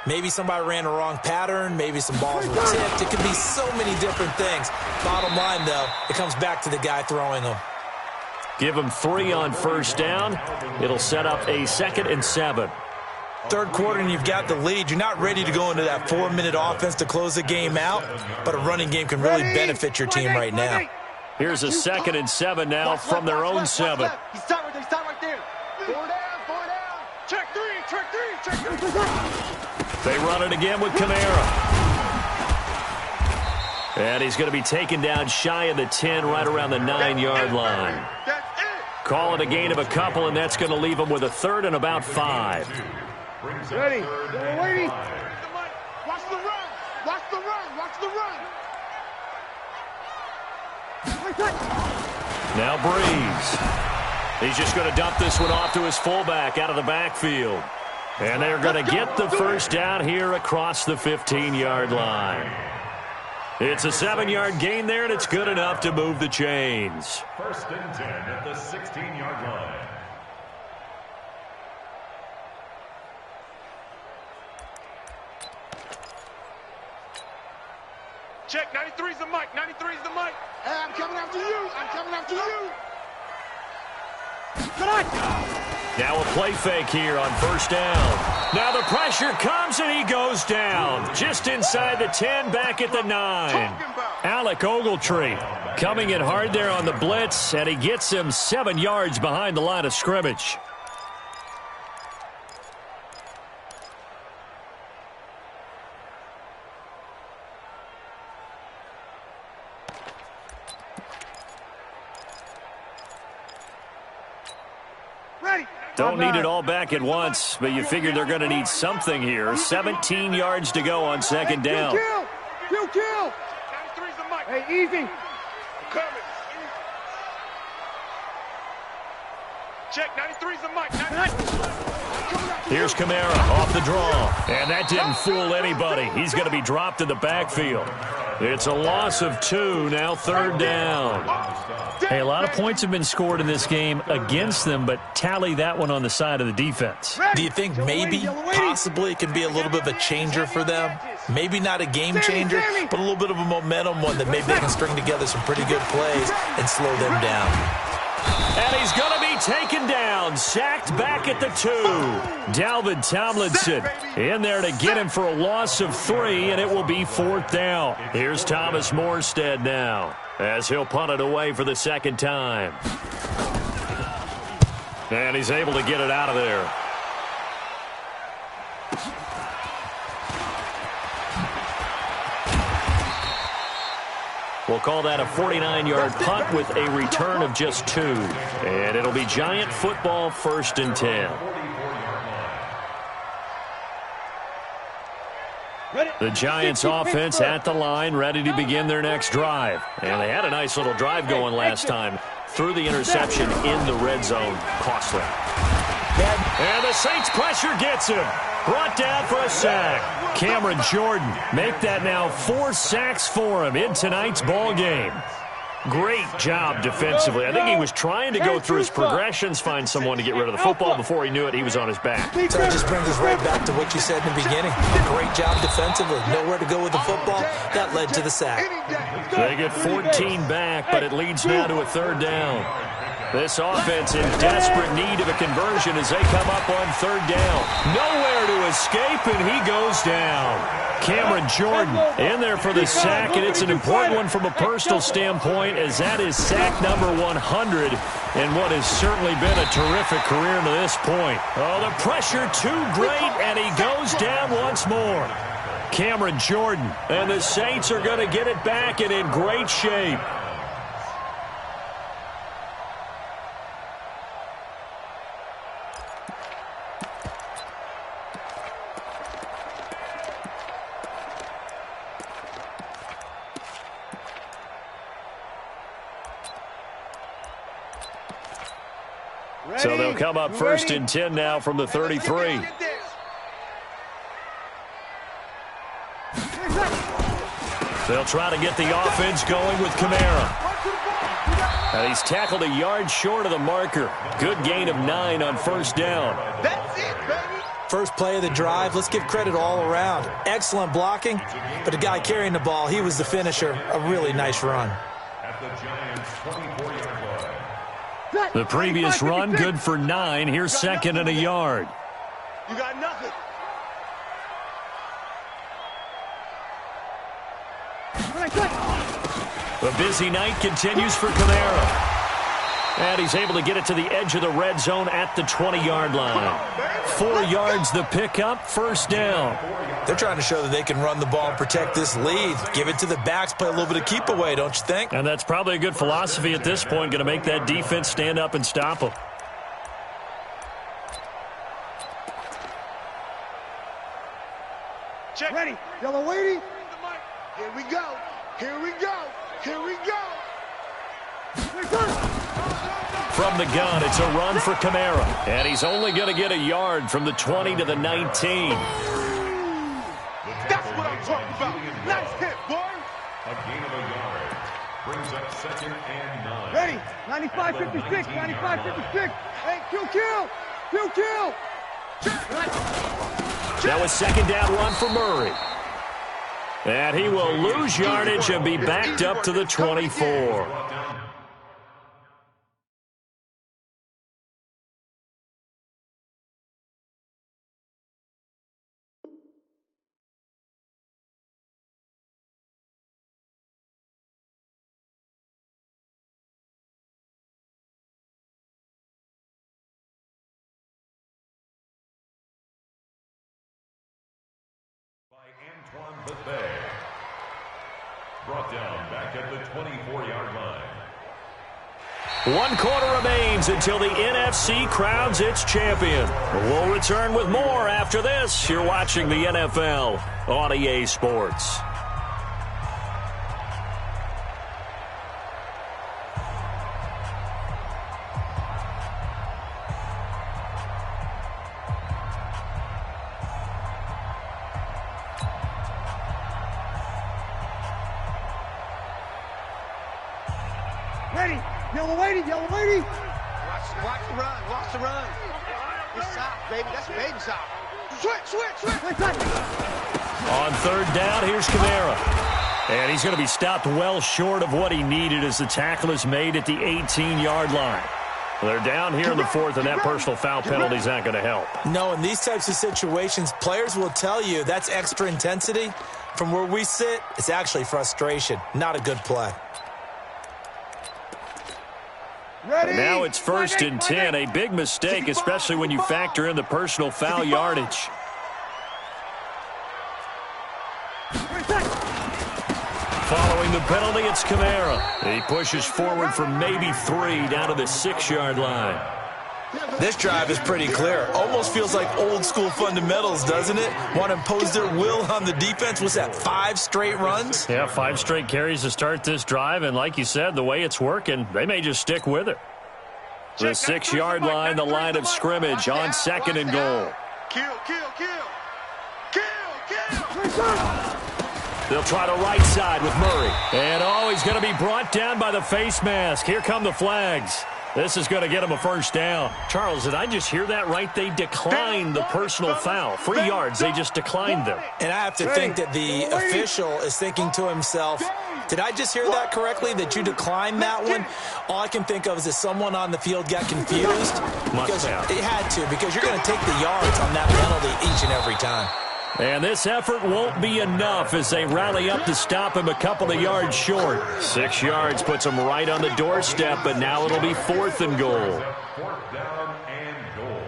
S6: Maybe somebody ran a wrong pattern. Maybe some balls were tipped. It could be so many different things. Bottom line, though, it comes back to the guy throwing them.
S3: Give him 3 on 1st down. It'll set up a 2nd and 7.
S6: 3rd quarter and you've got the lead. You're not ready to go into that 4-minute offense to close the game out, but a running game can really benefit your team right now.
S3: Here's a 2nd and 7 now from their own 7.
S5: He's stopped right there. 4 down. Check 3.
S3: They run it again with Kamara. And he's going to be taken down shy of the 10, right around the 9-yard line. Call it a gain of a couple, and that's going to leave him with a 3rd and about 5.
S5: Ready. Watch the run.
S3: Now Breeze. He's just going to dump this one off to his fullback out of the backfield. And they're going to get the 1st down here across the 15-yard line. It's a 7-yard gain there, and it's good enough to move the chains.
S7: 1st and 10 at the 16-yard line.
S1: Check, 93's the mic.
S5: Hey, I'm coming after you.
S3: Now a play fake here on 1st down. Now the pressure comes, and he goes down. Just inside the 10, back at the 9. Alec Ogletree Coming in hard there on the blitz, and he gets him 7 yards behind the line of scrimmage. Don't need it all back at once, but you figure they're going to need something here. 17 yards to go on second down.
S5: Kill. Hey, easy.
S1: Coming. Check, 93's the mic.
S3: Here's Kamara off the draw, and that didn't fool anybody. He's going to be dropped in the backfield. It's a loss of 2, now third down. Hey, a lot of points have been scored in this game against them, but tally that one on the side of the defense.
S6: Do you think maybe, possibly, it can be a little bit of a changer for them? Maybe not a game changer, but a little bit of a momentum one that maybe they can string together some pretty good plays and slow them down.
S3: And he's going to be taken down, sacked back at the 2. Dalvin Tomlinson in there to get him for a loss of 3, and it will be fourth down. Here's Thomas Morstead now, as he'll punt it away for the second time. And he's able to get it out of there. We'll call that a 49-yard punt with a return of just 2. And it'll be Giant football, 1st and 10. The Giants offense at the line, ready to begin their next drive. And they had a nice little drive going last time. Through the interception in the red zone. Costly. And the Saints pressure gets him. Brought down for a sack. Cameron Jordan make that now 4 sacks for him in tonight's ball game. Great job defensively. I think he was trying to go through his progressions, find someone to get rid of the football. Before he knew it, he was on his back.
S6: So it just brings us right back to what you said in the beginning. A great job defensively. Nowhere to go with the football. That led to the sack.
S3: They get 14 back, but it leads now to a third down. This offense in desperate need of a conversion as they come up on third down. Nowhere to escape, and he goes down. Cameron Jordan in there for the sack, and it's an important one from a personal standpoint, as that is sack number 100 in what has certainly been a terrific career to this point. Oh, the pressure too great, and he goes down once more. Cameron Jordan, and the Saints are going to get it back and in great shape. So they'll come up 1st and 10 now from the 33. They'll try to get the offense going with Kamara. And he's tackled a yard short of the marker. Good gain of 9 on first down.
S5: That's it, baby.
S6: First play of the drive, let's give credit all around. Excellent blocking, but the guy carrying the ball, he was the finisher. A really nice run.
S7: At the Giants' 24-yard line.
S3: The previous run, good for 9. Here's second and a yard.
S5: You got nothing.
S3: The busy night continues for Kamara. And he's able to get it to the edge of the red zone at the 20-yard line. 4 yards the pickup, first down.
S6: They're trying to show that they can run the ball and protect this lead. Give it to the backs, play a little bit of keep away, don't you think?
S3: And that's probably a good philosophy at this point, going to make that defense stand up and stop them.
S5: Check. Ready. Yellow waiting. Here we go. Here we go. Here we go.
S3: From the gun, it's a run for Kamara. And he's only going to get a yard from the 20 to the 19.
S5: That's what I'm talking about. Nice hit, boy.
S7: A gain of a yard. Brings up 2nd and 9.
S5: Ready. 95-56. 95-56. Hey, kill.
S3: That was second down, 1 for Murray. And he will lose yardage and be backed up to the 24.
S7: Brought down back at the 24-yard line.
S3: 1 quarter remains until the NFC crowns its champion. We'll return with more after this. You're watching the NFL on EA Sports.
S5: Ready. Yellow lady, yellow lady.
S1: Watch the run, watch the run. It's soft, baby. That's baby soft. Switch.
S3: On 3rd down, here's Kamara. And he's going to be stopped well short of what he needed as the tackle is made at the 18-yard line. They're down here in the 4th, and that personal foul penalty is not going to help.
S6: No, in these types of situations, players will tell you that's extra intensity. From where we sit, it's actually frustration. Not a good play.
S5: Ready.
S3: Now it's 1st and 10, a big mistake, especially when you factor in the personal foul yardage. Following the penalty, it's Kamara. He pushes forward for maybe 3 down to the 6-yard line.
S6: This drive is pretty clear. Almost feels like old school fundamentals, doesn't it? Want to impose their will on the defense. What's that, 5 straight runs?
S3: Yeah, 5 straight carries to start this drive, and like you said, the way it's working, they may just stick with it. The 6-yard line, the line of scrimmage on 2nd and goal.
S1: Kill.
S3: They'll try to right side with Murray. And, he's going to be brought down by the face mask. Here come the flags. This is going to get him a 1st down. Charles, did I just hear that right? They declined the personal foul. 3 yards, they just declined them.
S6: And I have to think that the official is thinking to himself, did I just hear that correctly, that you declined that one? All I can think of is that someone on the field got confused.
S3: Must have.
S6: It had to, because you're going to take the yards on that penalty each and every time.
S3: And this effort won't be enough as they rally up to stop him a couple of yards short. 6 yards puts him right on the doorstep, but now it'll be 4th and goal.
S7: 4th down and goal.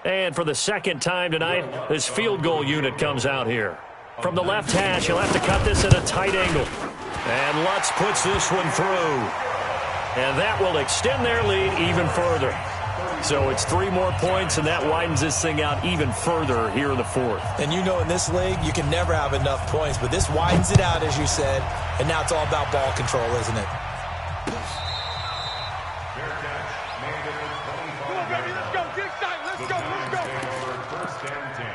S3: And for the 2nd time tonight, this field goal unit comes out here. From the left hash, he'll have to cut this at a tight angle. And Lutz puts this one through. And that will extend their lead even further. So it's 3 more points, and that widens this thing out even further here in the 4th.
S6: And you know in this league, you can never have enough points, but this widens it out, as you said, and now it's all about ball control, isn't it?
S7: Fair catch made at the 25-yard
S5: Come on, baby, let's go. Get excited. Let's go.
S7: First and 10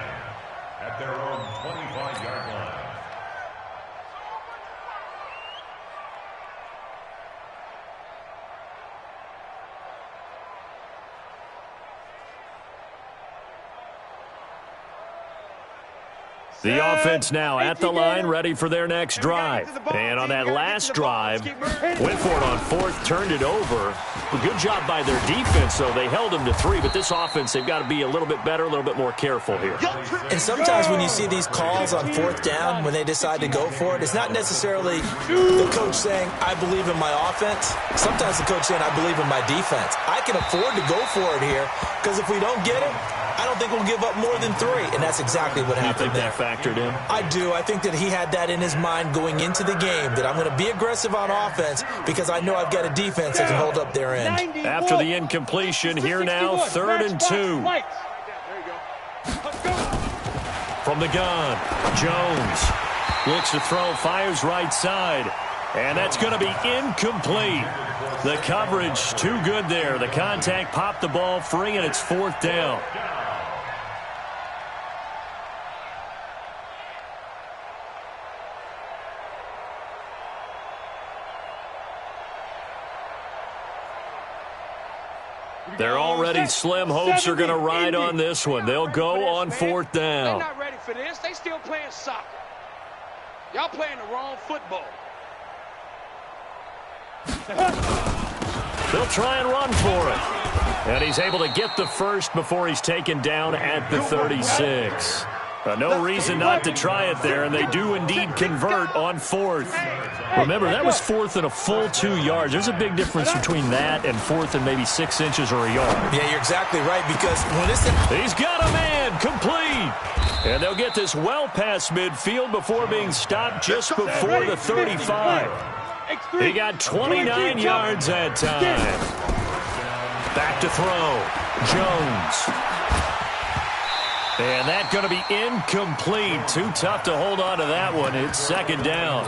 S7: at their own 25-yard line.
S3: The offense now at the line, ready for their next drive. And on that last drive, went for it on 4th, turned it over. Good job by their defense, though. They held them to 3, but this offense, they've got to be a little bit better, a little bit more careful here.
S6: And sometimes when you see these calls on 4th down, when they decide to go for it, it's not necessarily the coach saying, I believe in my offense. Sometimes the coach saying, I believe in my defense. I can afford to go for it here, because if we don't get it, I don't think we'll give up more than 3, and that's exactly what happened there.
S3: You think that factored in?
S6: I do. I think that he had that in his mind going into the game, that I'm going to be aggressive on offense because I know I've got a defense that can hold up their end.
S3: After the incompletion, here now, 3rd and 2. From the gun, Jones looks to throw, fires right side, and that's going to be incomplete. The coverage too good there. The contact popped the ball free, and it's 4th down. They're already slim hopes are going to ride on this one. They'll go on 4th down.
S1: They're not ready for this. They still playing soccer. Y'all playing the wrong football.
S3: They'll try and run for it. And he's able to get the first before he's taken down at the 36. No reason not to try it there, and they do indeed convert on 4th. Remember, that was 4th and a full 2 yards. There's a big difference between that and 4th and maybe 6 inches or a yard.
S6: Yeah, you're exactly right, because when it's
S3: He's got a man, complete. And they'll get this well past midfield before being stopped just before the 35. He got 29 yards that time. Back to throw. Jones. And that's going to be incomplete. Too tough to hold on to that one. It's 2nd down.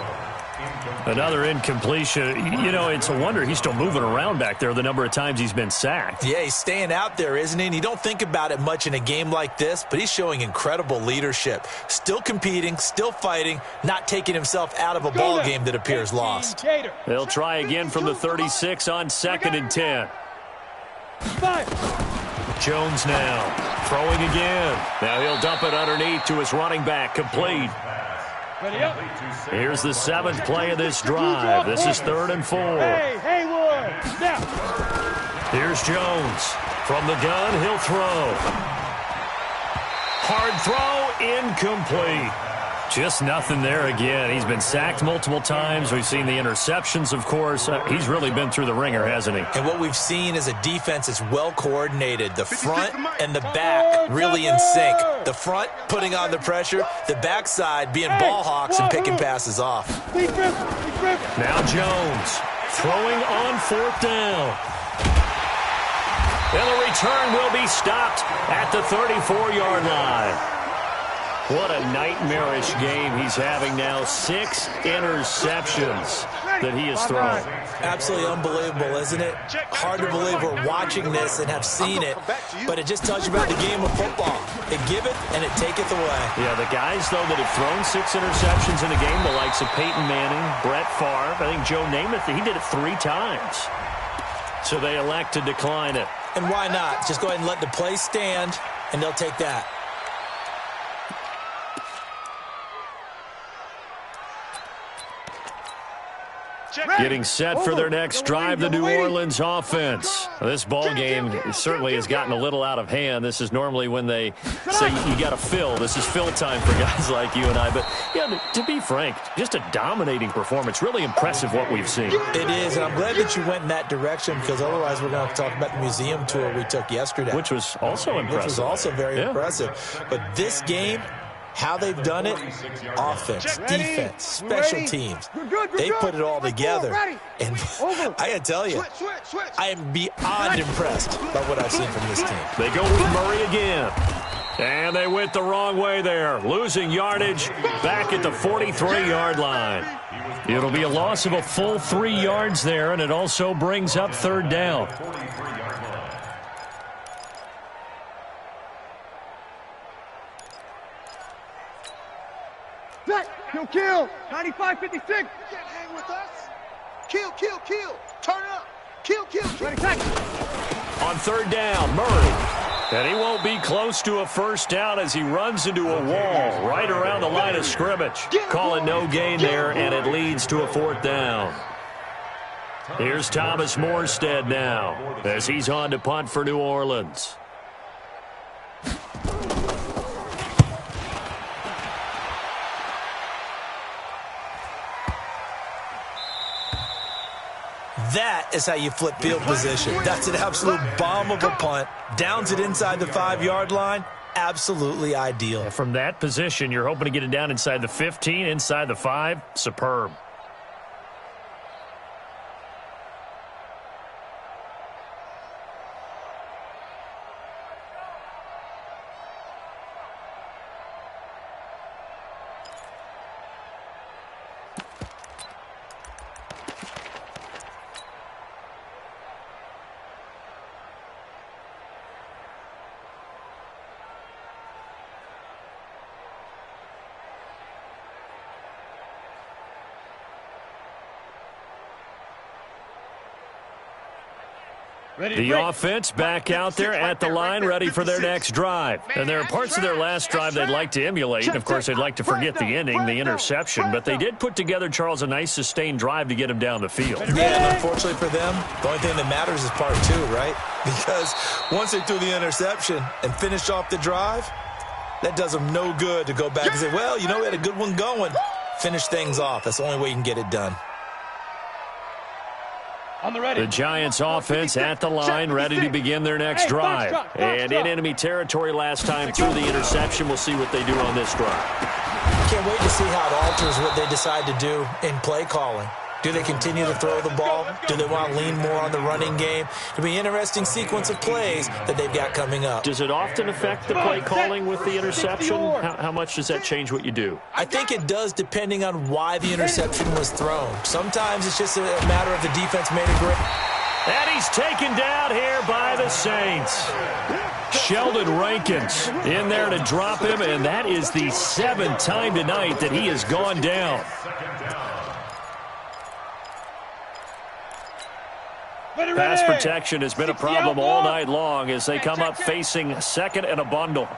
S3: Another incompletion. You know, it's a wonder he's still moving around back there the number of times he's been sacked.
S6: Yeah, he's staying out there, isn't he? And you don't think about it much in a game like this, but he's showing incredible leadership. Still competing, still fighting, not taking himself out of a ball game that appears lost.
S3: They'll try again from the 36 on 2nd and 10. Jones now throwing again. Now he'll dump it underneath to his running back, complete. Here's the 7th play of this drive. This is 3rd and 4. Here's Jones. From the gun, he'll throw. Hard throw, incomplete. Just nothing there again. He's been sacked multiple times. We've seen the interceptions, of course. He's really been through the ringer, hasn't he?
S6: And what we've seen is a defense that's well coordinated. The front and the back really in sync. The front putting on the pressure. The backside being ball hawks and picking passes off.
S3: Now Jones throwing on 4th down. And the return will be stopped at the 34-yard line. What a nightmarish game he's having now. 6 interceptions that he has thrown.
S6: Absolutely unbelievable, isn't it? Hard to believe we're watching this and have seen it, but it just tells you about the game of football. It giveth and it taketh away.
S3: Yeah, the guys, though, that have thrown 6 interceptions in a game, the likes of Peyton Manning, Brett Favre, I think Joe Namath, he did it 3 times. So they elect to decline it.
S6: And why not? Just go ahead and let the play stand, and they'll take that.
S3: Getting set for their next drive, the New Orleans offense. This ball game certainly has gotten a little out of hand. This is normally when they say you got to fill. This is fill time for guys like you and I. But, yeah, to be frank, just a dominating performance. Really impressive what we've seen.
S6: It is, and I'm glad that you went in that direction, because otherwise we're going to have to talk about the museum tour we took yesterday.
S3: Which was also impressive.
S6: Which was also very impressive. But this game, how they've done it, offense, defense, special teams, they put it all together. And I got to tell you, I am beyond impressed by what I've seen from this team.
S3: They go with Murray again. And they went the wrong way there, losing yardage back at the 43-yard line. It'll be a loss of a full 3 yards there, and it also brings up 3rd down.
S5: Kill. 95-56. You can't hang with us. Kill. Turn up. Kill.
S3: On 3rd down, Murray. And he won't be close to a first down as he runs into a wall right around the line of scrimmage. Call it no gain there, and it leads to a 4th down. Here's Thomas Morstead now as he's on to punt for New Orleans.
S6: That is how you flip field position. That's an absolute bomb of a punt. Downs it inside the 5-yard line. Absolutely ideal.
S3: From that position, you're hoping to get it down inside the 15, inside the 5. Superb. The offense back out there at the line, ready for their next drive. And there are parts of their last drive they'd like to emulate. And, of course, they'd like to forget the ending, the interception. But they did put together, Charles, a nice sustained drive to get him down the field.
S6: Yeah, and unfortunately for them, the only thing that matters is part 2, right? Because once they threw the interception and finished off the drive, That does them no good to go back and say, well, you know, we had a good one going. Finish things off. That's the only way you can get it done.
S3: The Giants offense at the line, ready to begin their next drive. And in enemy territory last time through the interception. We'll see what they do on this drive.
S6: Can't wait to see how it alters what they decide to do in play calling. Do they continue to throw the ball? Do they want to lean more on the running game? It'll be an interesting sequence of plays that they've got coming up.
S3: Does it often affect the play calling with the interception? How much does that change what you do?
S6: I think it does, depending on why the interception was thrown. Sometimes it's just a matter of the defense made a great...
S3: And he's taken down here by the Saints. Sheldon Rankins in there to drop him, and that is the 7th time tonight that he has gone down. Pass protection has been a problem all night long as they come up facing second and a bundle.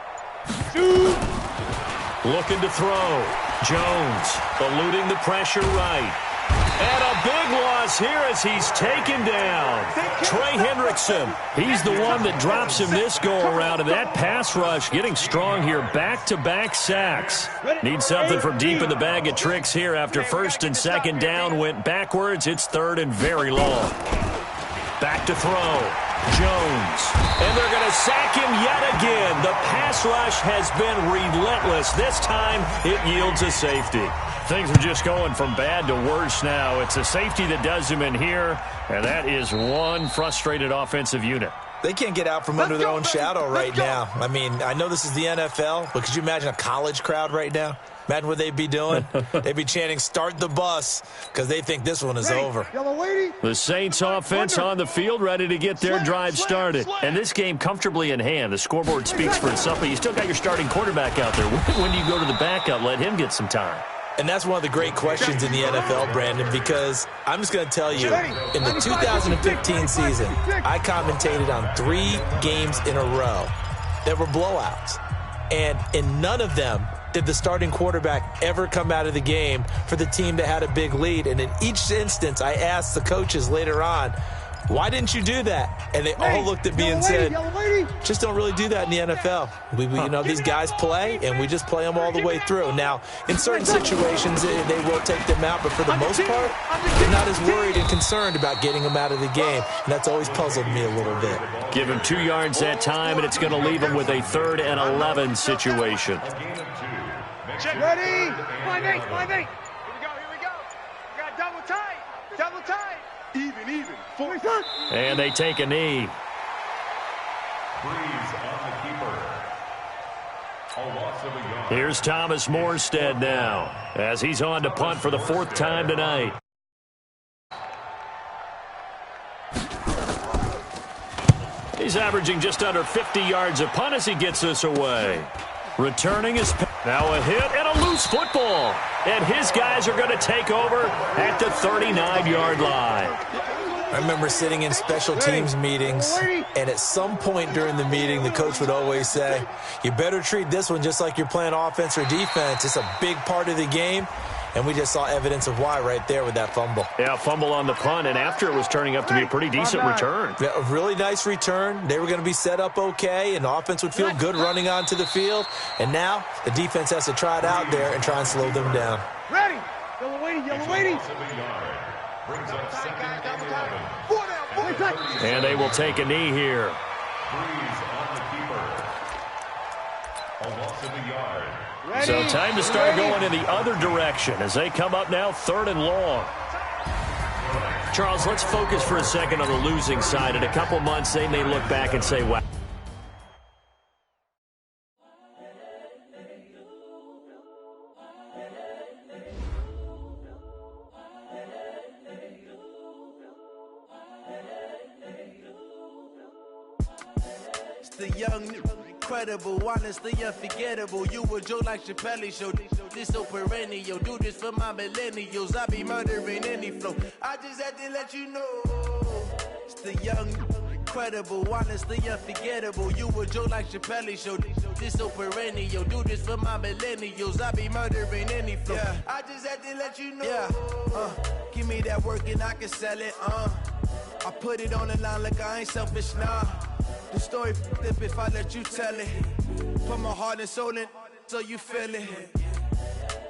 S3: Looking to throw. Jones eluding the pressure right. And a big loss here as he's taken down. Trey Hendrickson, he's the one that drops him this go-around, and that pass rush getting strong here. Back-to-back sacks. Need something from deep in the bag of tricks here after first and second down went backwards. It's third and very long. Back to throw. Jones. And they're going to sack him yet again. The pass rush has been relentless. This time it yields a safety. Things are just going from bad to worse now. It's a safety that does him in here, and that is one frustrated offensive unit.
S6: They can't get out from under their own shadow right now. I mean, I know this is the NFL, but could you imagine a college crowd right now? Imagine what they'd be doing. They'd be chanting, start the bus, because they think this one is over.
S3: The Saints offense on the field, ready to get their drive started. And this game comfortably in hand. The scoreboard speaks for itself, but you still got your starting quarterback out there. When do you go to the backup? Let him get some time.
S6: And that's one of the great questions in the NFL, Brandon, because I'm just going to tell you, in the 2015 season, I commentated on 3 games in a row that were blowouts. And in none of them did the starting quarterback ever come out of the game for the team that had a big lead. And in each instance, I asked the coaches later on, why didn't you do that? And they all looked at me and said, just don't really do that in the NFL. We you know, these guys play, and we just play them all the way through. Now, in certain situations, they will take them out, but for the most part, they're not as worried and concerned about getting them out of the game. And that's always puzzled me a little bit.
S3: Give him 2 yards that time, and it's going to leave him with a 3rd and 11 situation.
S5: Ready? 5-8. Here we go. We got double tight. Double tight. Even. 4.
S3: And they take a knee. Here's Thomas Morstead now as he's on to punt for the 4th time tonight. He's averaging just under 50 yards a punt as he gets this away. Returning is now a hit and a loose football. And his guys are going to take over at the 39-yard line.
S6: I remember sitting in special teams meetings, and at some point during the meeting, the coach would always say, you better treat this one just like you're playing offense or defense. It's a big part of the game, and we just saw evidence of why right there with that fumble.
S3: Yeah, fumble on the punt, and after it was turning up to be a pretty decent return.
S6: Yeah, a really nice return. They were going to be set up okay, and the offense would feel good running onto the field. And now the defense has to try it out there and try and slow them down.
S5: Ready. Yellow waiting.
S3: And they will take a knee here. So time to start going in the other direction as they come up now 3rd and long. Charles, let's focus for a second on the losing side. In a couple months, they may look back and say, wow.
S8: The young, incredible, honestly unforgettable. You a joke like Chappelle Show. This so perennial. Do this for my millennials. I be murdering any flow. I just had to let you know. It's the young, incredible, honestly unforgettable. You a joke like Chappelle Show. This so perennial. Do this for my millennials. I be murdering any flow. Yeah. I just had to let you know. Yeah. Give me that work and I can sell it. I put it on the line like I ain't selfish, nah. The story f***ed up if I let you tell it. Put my heart and soul in, so you feel it.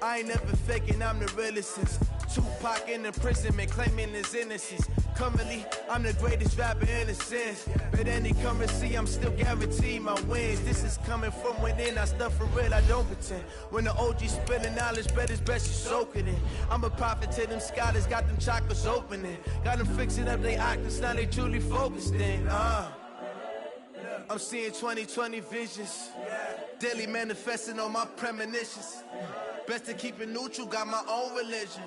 S8: I ain't never faking, I'm the realest since Tupac in imprisonment, claiming his innocence. Currently, I'm the greatest rapper in a sense. But any currency, I'm still guaranteed my wins. This is coming from within, I stuff for real, I don't pretend. When the OG spilling knowledge, bet it's best you soak it in. I'm a prophet to them scholars, got them chakras opening. Got them fixing up they octaves, now they truly focused in. I'm seeing 2020 visions. Daily manifesting on my premonitions. Best to keep it neutral, got my own religion.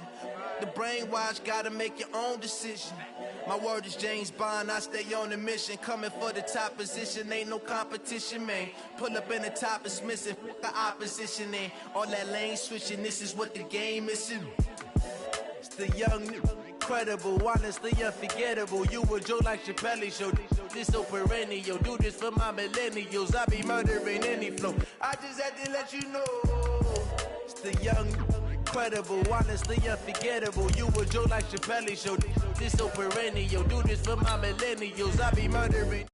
S8: The brainwash, gotta make your own decision. My word is James Bond, I stay on a mission. Coming for the top position, ain't no competition, man. Pull up in the top, it's missing, the opposition, ain't all that lane switching, this is what the game is. It's the young, incredible, honestly unforgettable. You a joke like Chappelle show, this so perennial. Do this for my millennials, I be murdering any flow. I just had to let you know. It's the young, incredible, honestly unforgettable. You a joke like Chappelle show, this so perennial. Do this for my millennials, I be murdering.